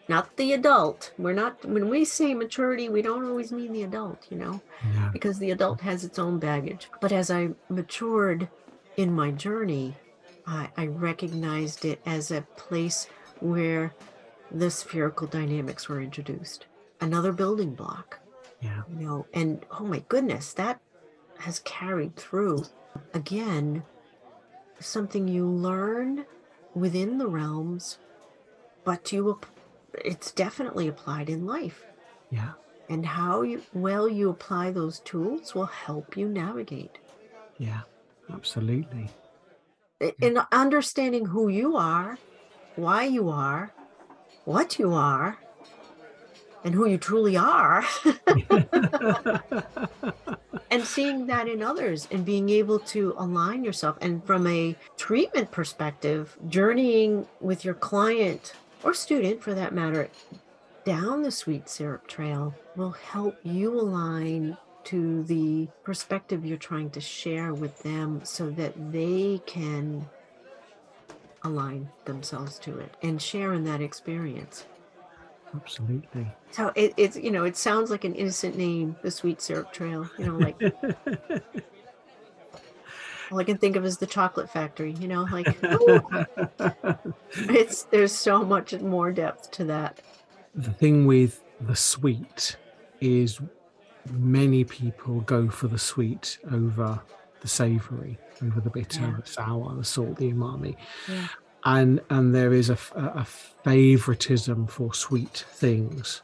Speaker 2: not the adult. When we say maturity, we don't always mean the adult,
Speaker 1: No.
Speaker 2: because the adult has its own baggage. But as I matured in my journey, I recognized it as a place where the spherical dynamics were introduced. Another building block,
Speaker 1: Yeah.
Speaker 2: and oh my goodness, that has carried through. Again, something you learn within the realms, but it's definitely applied in life.
Speaker 1: Yeah.
Speaker 2: And how you apply those tools will help you navigate.
Speaker 1: Yeah. Absolutely.
Speaker 2: In understanding who you are, why you are, what you are, and who you truly are. And seeing that in others and being able to align yourself. And from a treatment perspective, journeying with your client or student for that matter down the sweet syrup trail will help you align to the perspective you're trying to share with them so that they can align themselves to it and share in that experience.
Speaker 1: Absolutely.
Speaker 2: So it's, you know, it sounds like an innocent name, the Sweet Syrup Trail, you know, like all I can think of is the chocolate factory, you know, like there's so much more depth to that.
Speaker 1: The thing with the sweet is many people go for the sweet over the savory, over the bitter, the sour, the salt, the umami.
Speaker 2: Yeah.
Speaker 1: And there is a favoritism for sweet things,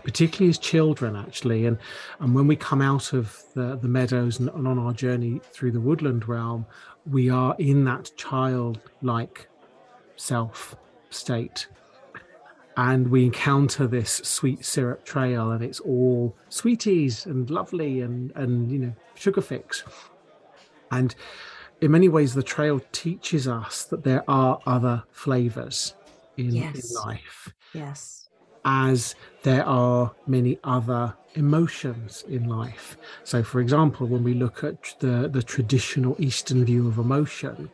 Speaker 1: particularly as children, actually. And when we come out of the meadows and on our journey through the woodland realm, we are in that childlike self state. And we encounter this sweet syrup trail, and it's all sweeties and lovely and you know, sugar fix. And in many ways, the trail teaches us that there are other flavors in life.
Speaker 2: Yes.
Speaker 1: As there are many other emotions in life. So, for example, when we look at the traditional Eastern view of emotion,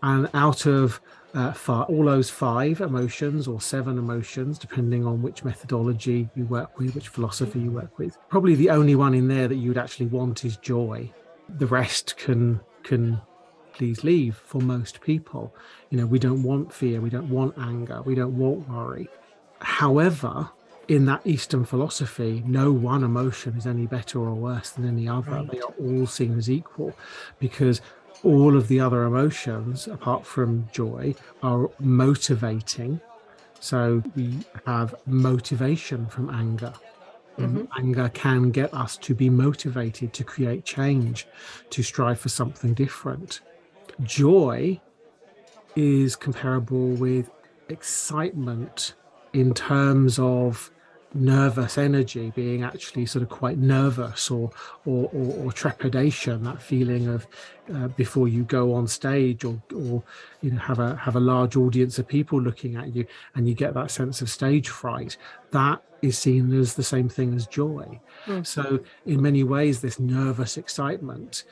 Speaker 1: and out of all those 5 emotions or 7 emotions, depending on which methodology you work with, which philosophy you work with, probably the only one in there that you would actually want is joy. The rest can please leave for most people. You know, we don't want fear, we don't want anger, we don't want worry. However, in that Eastern philosophy, no one emotion is any better or worse than any other. Right. They are all seen as equal, because all of the other emotions, apart from joy, are motivating. So we have motivation from anger. Mm-hmm. Anger can get us to be motivated to create change, to strive for something different. Joy is comparable with excitement in terms of nervous energy, being actually sort of quite nervous or trepidation, that feeling of before you go on stage or you know, have a large audience of people looking at you, and you get that sense of stage fright. That is seen as the same thing as joy. So in many ways, this nervous excitement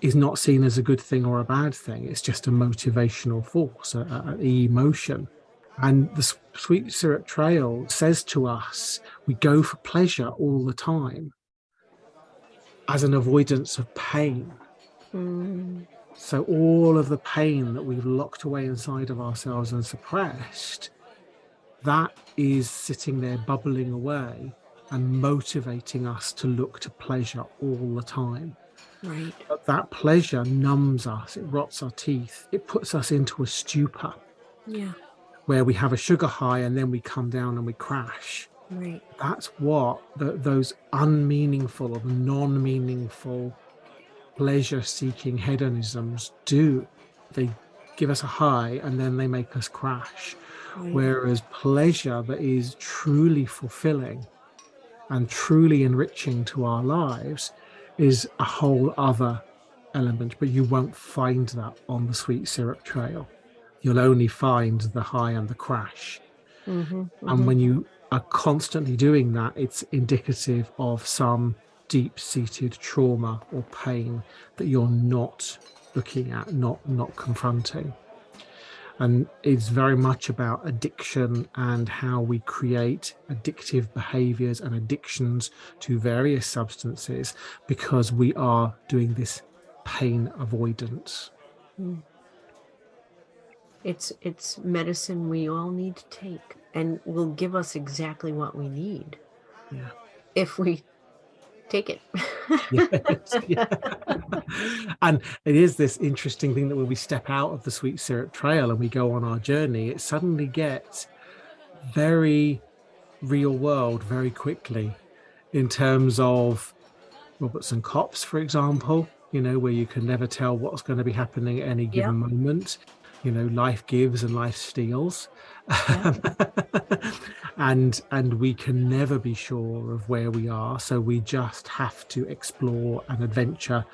Speaker 1: is not seen as a good thing or a bad thing. It's just a motivational force, an emotion. And the Sweet Syrup Trail says to us, we go for pleasure all the time as an avoidance of pain. So all of the pain that we've locked away inside of ourselves and suppressed, that is sitting there bubbling away and motivating us to look to pleasure all the time. Right. But that pleasure numbs us, it rots our teeth, it puts us into a stupor. Yeah. Where we have a sugar high and then we come down and we crash. Right. That's what those unmeaningful or non-meaningful pleasure-seeking hedonisms do. They give us a high and then they make us crash. Right. Whereas pleasure that is truly fulfilling and truly enriching to our lives is a whole other element, but you won't find that on the Sweet Syrup Trail. You'll only find the high and the crash. And when you are constantly doing that, it's indicative of some deep-seated trauma or pain that you're not looking at, not confronting. And it's very much about addiction and how we create addictive behaviors and addictions to various substances because we are doing this pain avoidance.
Speaker 2: It's medicine we all need to take, and will give us exactly what we need. Yeah. If we take it.
Speaker 1: Yes, yeah. And it is this interesting thing that when we step out of the Sweet Syrup Trail and we go on our journey, it suddenly gets very real world very quickly in terms of Robertson Cops, for example, you know, where you can never tell what's going to be happening at any given moment. life gives and life steals.
Speaker 2: Yeah.
Speaker 1: And we can never be sure of where we are, so we just have to explore and adventure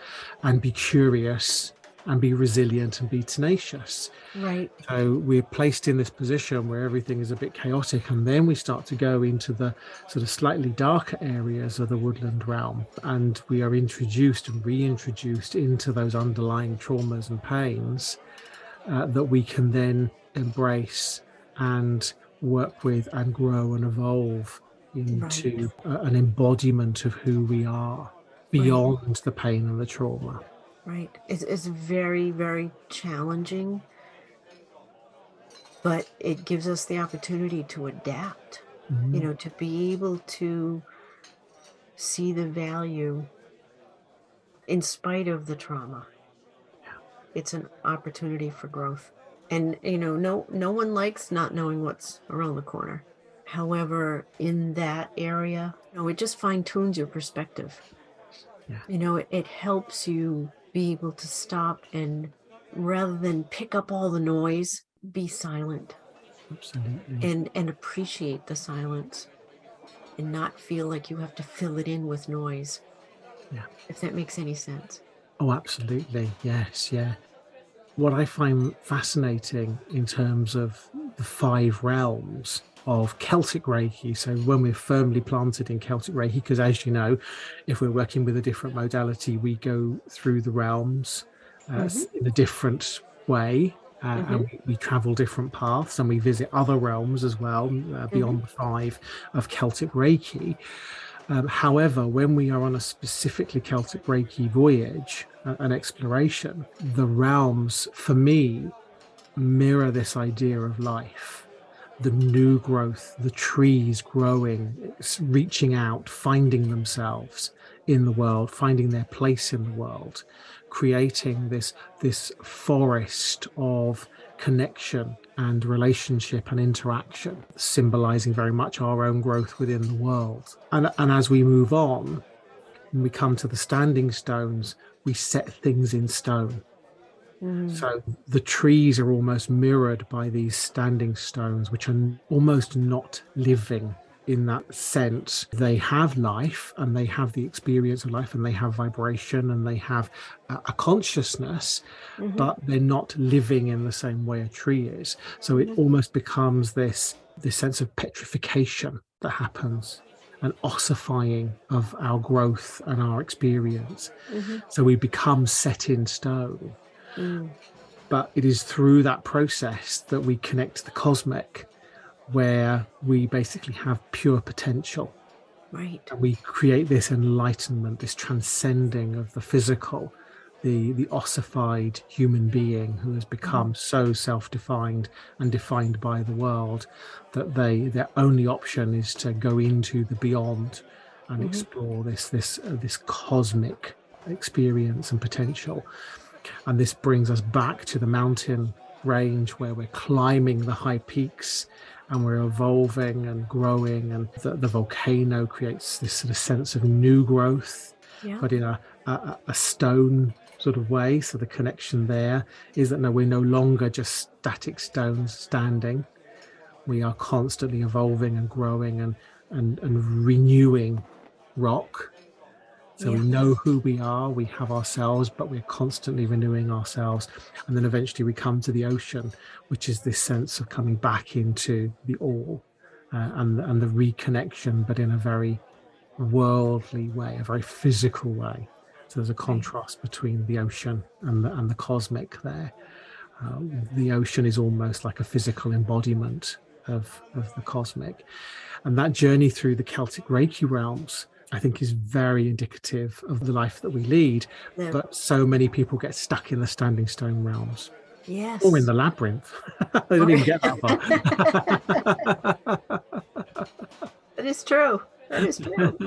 Speaker 1: and be curious and be resilient and be tenacious.
Speaker 2: Right.
Speaker 1: So we're placed in this position where everything is a bit chaotic, and then we start to go into the sort of slightly darker areas of the woodland realm, and we are introduced and reintroduced into those underlying traumas and pains that we can then embrace and work with and grow and evolve into an embodiment of who we are beyond the pain and the trauma.
Speaker 2: Right. It's very, very challenging, but it gives us the opportunity to adapt, to be able to see the value in spite of the trauma.
Speaker 1: Yeah.
Speaker 2: It's an opportunity for growth. And, no one likes not knowing what's around the corner. However, in that area, it just fine-tunes your perspective.
Speaker 1: Yeah.
Speaker 2: It helps you be able to stop and, rather than pick up all the noise, be silent.
Speaker 1: Absolutely.
Speaker 2: And appreciate the silence and not feel like you have to fill it in with noise.
Speaker 1: Yeah.
Speaker 2: If that makes any sense.
Speaker 1: Oh, absolutely. Yes. Yeah. What I find fascinating in terms of the 5 realms of Celtic Reiki, so when we're firmly planted in Celtic Reiki, because as you know, if we're working with a different modality, we go through the realms in a different way, and we travel different paths, and we visit other realms as well, beyond the 5 of Celtic Reiki. However, when we are on a specifically Celtic Reiki voyage, an exploration, the realms, for me, mirror this idea of life. The new growth, the trees growing, reaching out, finding themselves in the world, finding their place in the world, creating this forest of connection and relationship and interaction, symbolizing very much our own growth within the world. And as we move on, when we come to the standing stones, we set things in stone. So the trees are almost mirrored by these standing stones, which are almost not living in that sense. They have life and they have the experience of life and they have vibration and they have a consciousness, but they're not living in the same way a tree is. So it almost becomes this sense of petrification that happens, an ossifying of our growth and our experience. So we become set in stone. But it is through that process that we connect to the cosmic, where we basically have pure potential.
Speaker 2: Right.
Speaker 1: And we create this enlightenment, this transcending of the physical, the ossified human being who has become so self-defined and defined by the world that their only option is to go into the beyond and explore this cosmic experience and potential. And this brings us back to the mountain range where we're climbing the high peaks and we're evolving and growing, and the volcano creates this sort of sense of new growth, but in a stone sort of way. So the connection there is that we're no longer just static stones standing. We are constantly evolving and growing and renewing rock. So we know who we are, we have ourselves, but we're constantly renewing ourselves. And then eventually we come to the ocean, which is this sense of coming back into the all and the reconnection, but in a very worldly way, a very physical way. So there's a contrast between the ocean and the cosmic there. The ocean is almost like a physical embodiment of the cosmic. And that journey through the Celtic Reiki realms, I think, is very indicative of the life that we lead. But so many people get stuck in the standing stone realms.
Speaker 2: Yes.
Speaker 1: Or in the labyrinth. They don't even get that far.
Speaker 2: That is true. That is true.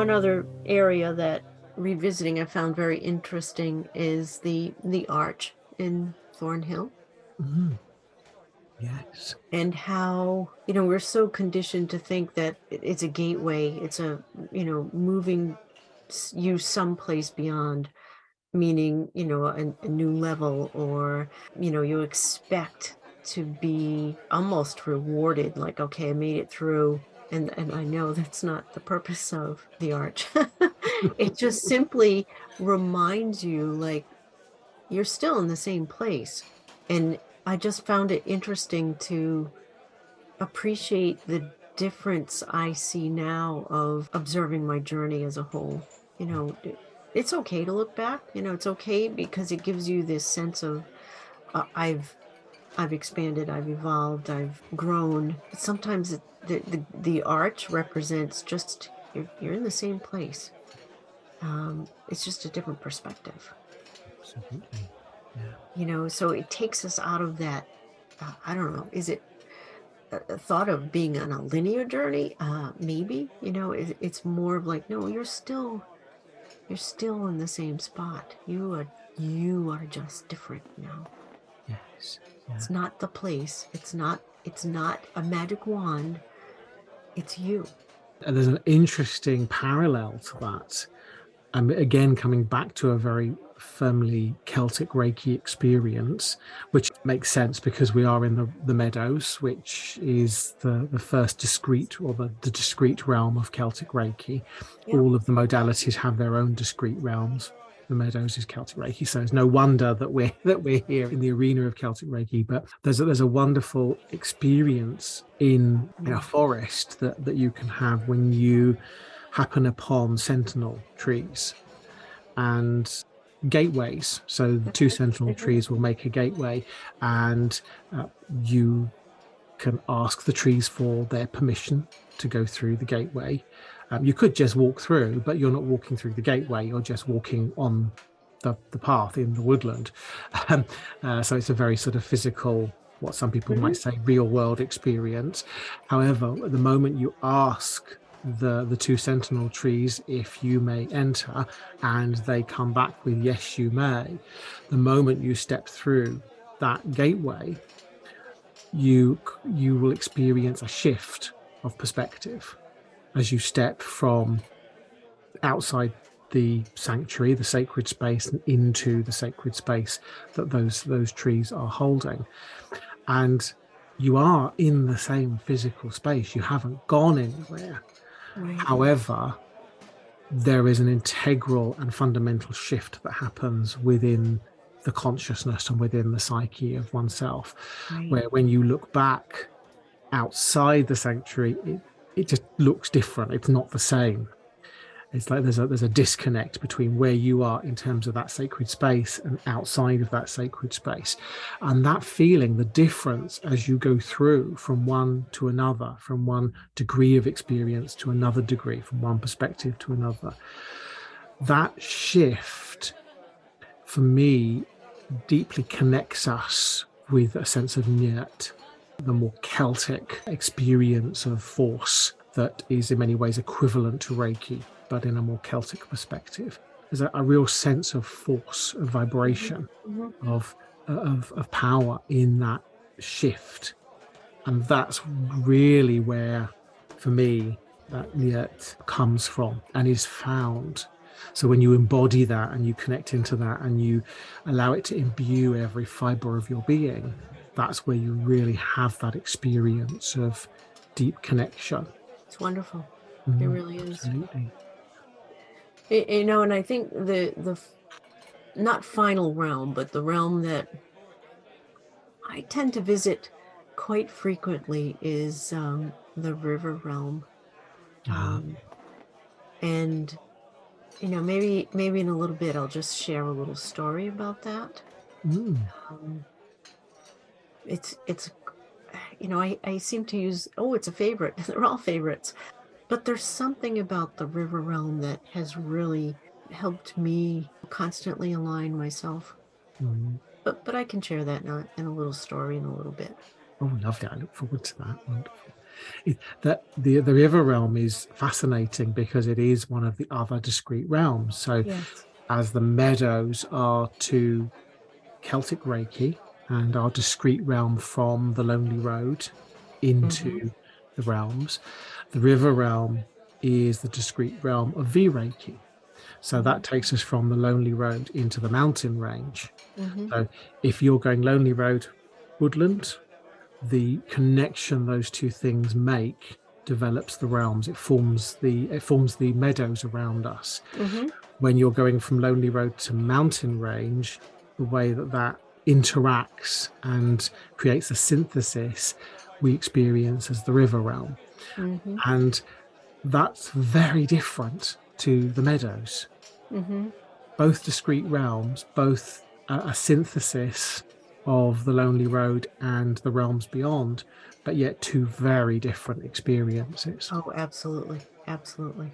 Speaker 2: one other area that revisiting I found very interesting is the arch in Thornhill.
Speaker 1: Mm. Yes.
Speaker 2: And how, we're so conditioned to think that it's a gateway, it's a, moving you someplace beyond, meaning, a new level, or, you expect to be almost rewarded, like, okay, I made it through. And I know that's not the purpose of the arch. It just simply reminds you, like, you're still in the same place. And I just found it interesting to appreciate the difference I see now of observing my journey as a whole. It's okay to look back. It's okay because it gives you this sense of I've expanded, I've evolved, I've grown. But sometimes the arch represents just you're in the same place. It's just a different perspective.
Speaker 1: Absolutely. Yeah.
Speaker 2: So it takes us out of that. I don't know. Is it a thought of being on a linear journey? Maybe. It's more of like, no, you're still in the same spot. You are just different now.
Speaker 1: Yes. Yeah.
Speaker 2: It's not the place. It's not a magic wand. It's you.
Speaker 1: And there's an interesting parallel to that. Again, coming back to a very firmly Celtic Reiki experience, which makes sense because we are in the Meadows, which is the first discrete, or the discrete realm of Celtic Reiki.
Speaker 2: Yeah.
Speaker 1: All of the modalities have their own discrete realms. The Meadows is Celtic Reiki, so it's no wonder that we're here in the arena of Celtic Reiki. But there's a wonderful experience in a forest that you can have when you happen upon sentinel trees and gateways. So the two sentinel trees will make a gateway, and you can ask the trees for their permission to go through the gateway. You could just walk through, but you're not walking through the gateway, you're just walking on the path in the woodland. So it's a very sort of physical, what some people might say, real world experience. However, at the moment you ask the two sentinel trees if you may enter, and they come back with yes you may, the moment you step through that gateway, you will experience a shift of perspective as you step from outside the sanctuary, the sacred space, and into the sacred space that those trees are holding. And you are in the same physical space. You haven't gone anywhere.
Speaker 2: Right.
Speaker 1: However, there is an integral and fundamental shift that happens within the consciousness and within the psyche of oneself, where when you look back outside the sanctuary, it just looks different. It's not the same. It's like there's a disconnect between where you are in terms of that sacred space and outside of that sacred space. And that feeling, the difference as you go through from one to another, from one degree of experience to another degree, from one perspective to another, that shift for me deeply connects us with a sense of Nyat, the more Celtic experience of force that is in many ways equivalent to Reiki, but in a more Celtic perspective. There's a real sense of force, of vibration, of power in that shift. And that's really where, for me, that Nyat comes from and is found. So when you embody that and you connect into that and you allow it to imbue every fiber of your being, that's where you really have that experience of deep connection.
Speaker 2: It's wonderful. It really is.
Speaker 1: Absolutely.
Speaker 2: And I think the not final realm, but the realm that I tend to visit quite frequently is the river realm. And maybe in a little bit I'll just share a little story about that. It's I seem to use, it's a favorite. They're all favorites. But there's something about the river realm that has really helped me constantly align myself. But I can share that in a little story in a little bit.
Speaker 1: Oh, lovely. I look forward to that. Wonderful. The river realm is fascinating because it is one of the other discrete realms. So
Speaker 2: Yes.
Speaker 1: as the meadows are to Celtic Reiki and our discrete realm from the Lonely Road
Speaker 2: Mm-hmm.
Speaker 1: into the realms, the river realm is the discrete realm of V Reiki. So
Speaker 2: Mm-hmm.
Speaker 1: that takes us from the Lonely Road into the mountain range.
Speaker 2: Mm-hmm.
Speaker 1: So if you're going Lonely Road, woodland, the connection those two things make develops the realms. It forms the meadows around us.
Speaker 2: Mm-hmm.
Speaker 1: When you're going from Lonely Road to mountain range, the way that interacts and creates a synthesis we experience as the river realm.
Speaker 2: Mm-hmm.
Speaker 1: And that's very different to the meadows.
Speaker 2: Mm-hmm.
Speaker 1: Both discrete realms, both a synthesis of the Lonely Road and the realms beyond, but yet two very different experiences.
Speaker 2: Oh, absolutely. Absolutely.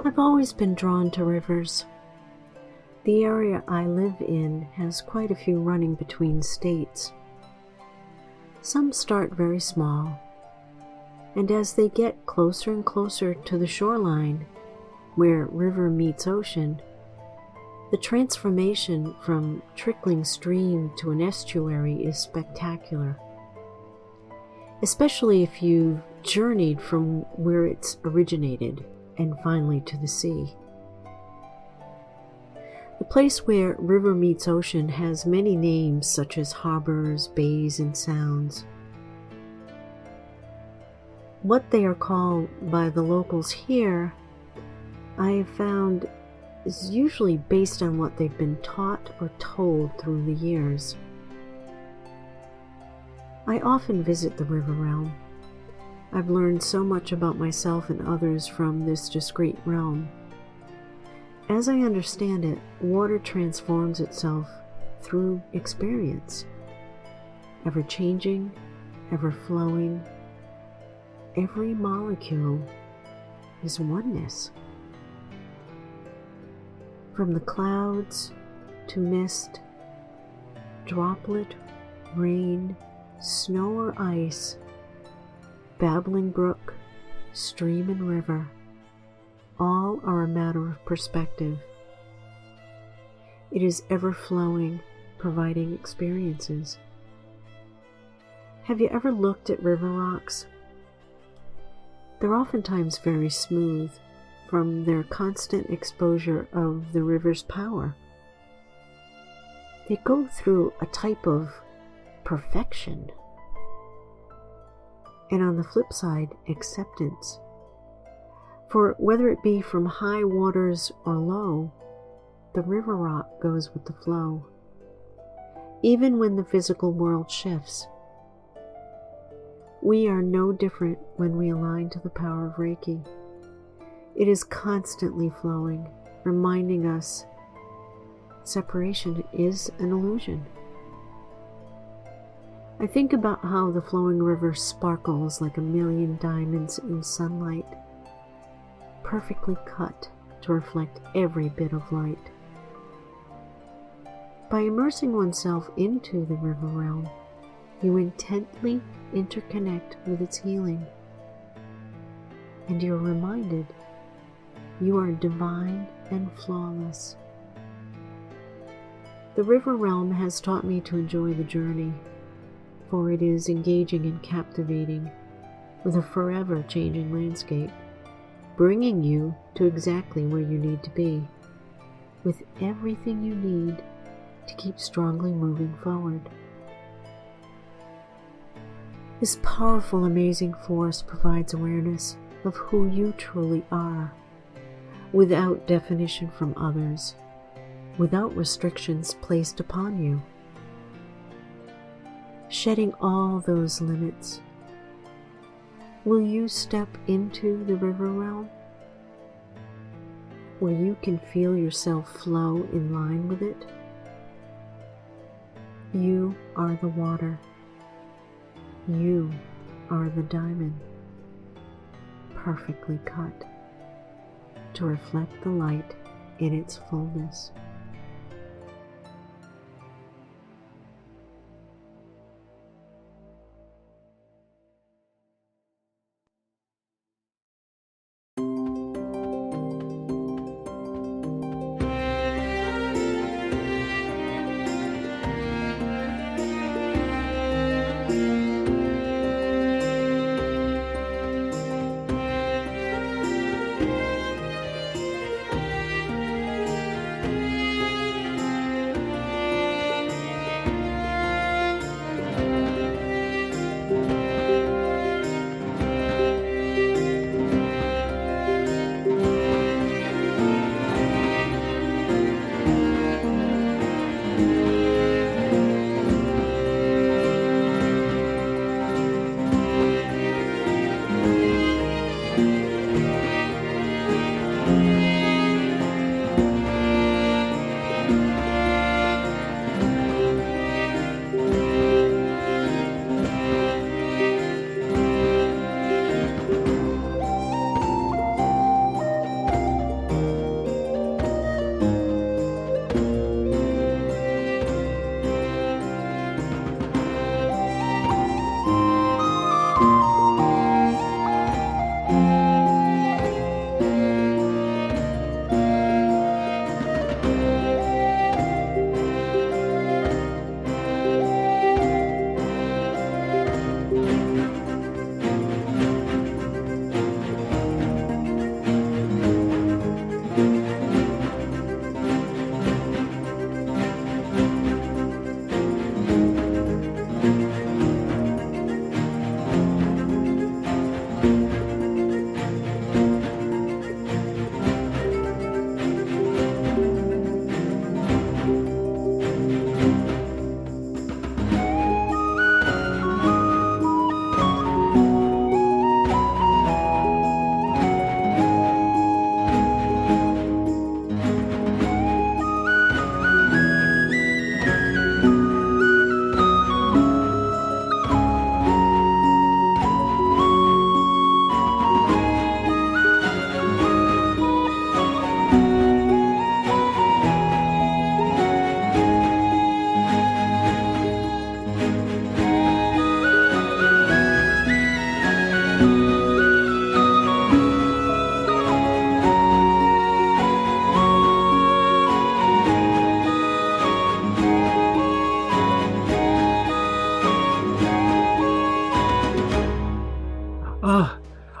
Speaker 2: I've always been drawn to rivers. The area I live in has quite a few running between states. Some start very small, and as they get closer and closer to the shoreline, where river meets ocean, the transformation from trickling stream to an estuary is spectacular, especially if you've journeyed from where it's originated and finally to the sea. The place where river meets ocean has many names such as harbors, bays, and sounds. What they are called by the locals here, I have found, is usually based on what they've been taught or told through the years. I often visit the river realm. I've learned so much about myself and others from this discrete realm. As I understand it, water transforms itself through experience, ever changing, ever flowing. Every molecule is oneness. From the clouds to mist, droplet, rain, snow or ice, babbling brook, stream and river, all are a matter of perspective. It is ever flowing, providing experiences. Have you ever looked at river rocks? They're oftentimes very smooth from their constant exposure of the river's power. They go through a type of perfection. And on the flip side, acceptance. For whether it be from high waters or low, the river rock goes with the flow. Even when the physical world shifts, we are no different when we align to the power of Reiki. It is constantly flowing, reminding us separation is an illusion. I think about how the flowing river sparkles like a million diamonds in sunlight, perfectly cut to reflect every bit of light. By immersing oneself into the river realm, you intently interconnect with its healing, and you're reminded you are divine and flawless. The river realm has taught me to enjoy the journey, for it is engaging and captivating, with a forever changing landscape, bringing you to exactly where you need to be, with everything you need to keep strongly moving forward. This powerful, amazing force provides awareness of who you truly are, without definition from others, without restrictions placed upon you. Shedding all those limits, will you step into the river realm, where you can feel yourself flow in line with it? You are the water. You are the diamond, perfectly cut to reflect the light in its fullness.
Speaker 1: Ah,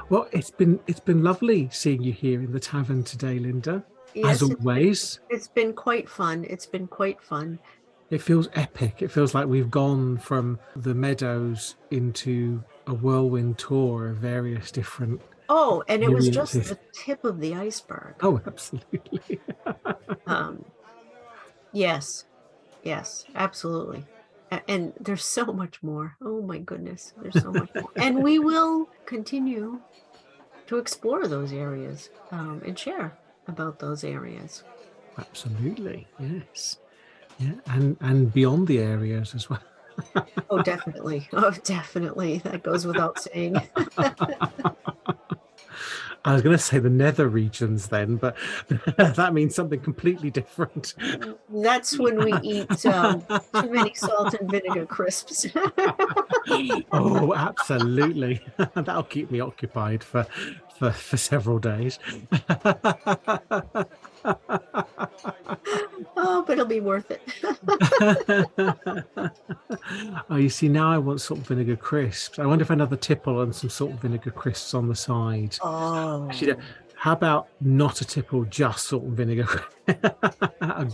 Speaker 1: well, it's been lovely seeing you here in the tavern today, Linda. As
Speaker 2: Yes,
Speaker 1: always,
Speaker 2: it's been quite fun. It's been quite fun.
Speaker 1: it feels epic. It feels like we've gone from the Meadows into a whirlwind tour of various different
Speaker 2: Oh, and it was just
Speaker 1: experiences.
Speaker 2: the tip of the iceberg.
Speaker 1: Oh, absolutely.
Speaker 2: Um, yes, yes, absolutely. And there's so much more. Oh my goodness, there's so much more. And we will continue to explore those areas and share about those areas.
Speaker 1: Absolutely. Yes. Yeah. And beyond the areas as well.
Speaker 2: Oh, definitely. Oh, definitely. That goes without saying.
Speaker 1: I was going to say the nether regions then, but that means something completely different.
Speaker 2: That's when we eat too many salt and vinegar crisps.
Speaker 1: Oh, absolutely. That'll keep me occupied for several days.
Speaker 2: Oh, but it'll be worth it.
Speaker 1: Oh, you see, now I want salt and vinegar crisps. I wonder if another tipple and some salt and vinegar crisps on the side.
Speaker 2: Oh,
Speaker 1: Actually, how about not a tipple, just salt and vinegar? a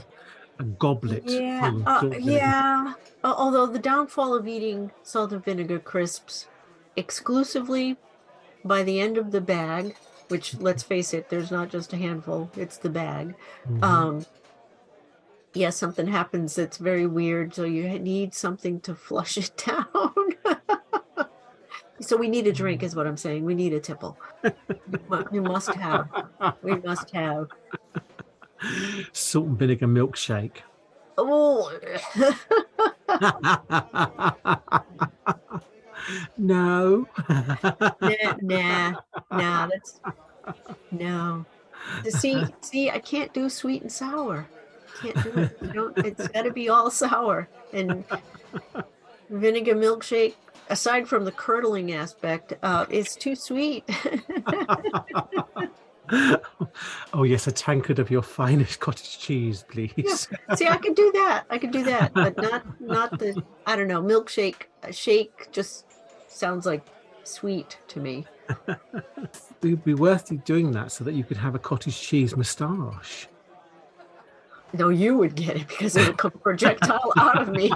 Speaker 1: goblet
Speaker 2: yeah,
Speaker 1: full of salt and vinegar.
Speaker 2: yeah. Although the downfall of eating salt and vinegar crisps exclusively by the end of the bag, which let's face it, there's not just a handful, it's the bag.
Speaker 1: Mhm.
Speaker 2: Um, yeah, something happens that's very weird, so you need something to flush it down. So we need a drink, is what I'm saying. We need a tipple. We must have. We must have.
Speaker 1: Salt and vinegar milkshake.
Speaker 2: Oh,
Speaker 1: No.
Speaker 2: nah, nah, nah. That's no. See, I can't do sweet and sour. Can't do it. You don't, it's got to be all sour. And vinegar milkshake, aside from the curdling aspect, it's too sweet.
Speaker 1: Oh yes, a tankard of your finest cottage cheese, please.
Speaker 2: Yeah. See, I could do that. I could do that, but not the, I don't know, milkshake. A shake just sounds like sweet to me.
Speaker 1: It would be worth you doing that so that you could have a cottage cheese moustache.
Speaker 2: No, you would get it because it would come projectile out of me.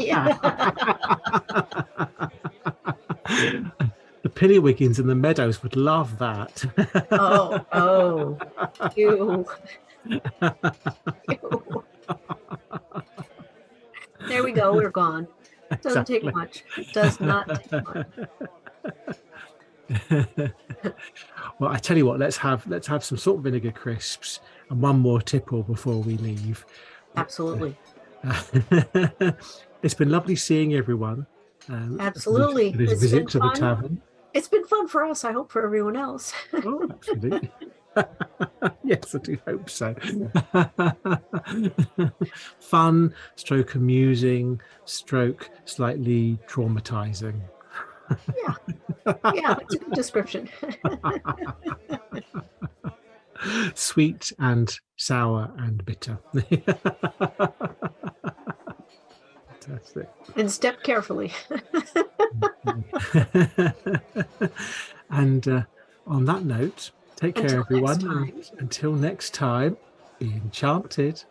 Speaker 1: The Pillywiggins and the Meadows would love that.
Speaker 2: Oh, ew. Ew. There we go. We're gone. Doesn't take much. Does not take much.
Speaker 1: Well, I tell you what, let's have some salt vinegar crisps and one more tipple before we leave.
Speaker 2: Absolutely.
Speaker 1: It's been lovely seeing everyone.
Speaker 2: Absolutely.
Speaker 1: For this visit to the tavern.
Speaker 2: It's been fun for us. I hope for everyone else.
Speaker 1: Oh, absolutely. Yes, I do hope so. Fun, stroke amusing, stroke slightly traumatizing.
Speaker 2: Yeah, that's a good description.
Speaker 1: Sweet and sour and bitter. Fantastic.
Speaker 2: And step carefully.
Speaker 1: And on that note, take care, everyone.
Speaker 2: And
Speaker 1: until next time, be enchanted.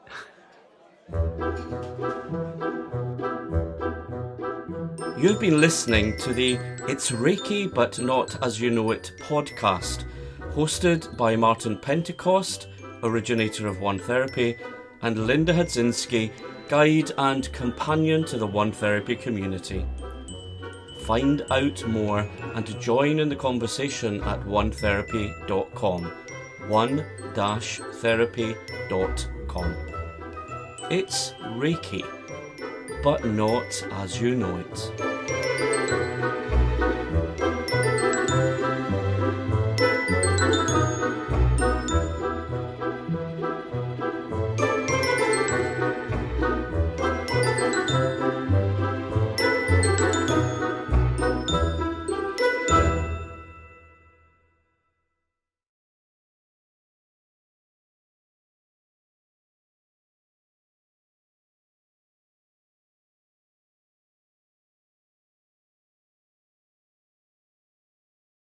Speaker 3: You've been listening to the It's Reiki But Not As You Know It podcast, hosted by Martyn Pentecost, originator of One Therapy, and Linda Hadzinski, guide and companion to the One Therapy community. Find out more and join in the conversation at onetherapy.com, one-therapy.com. It's Reiki, but not as you know it.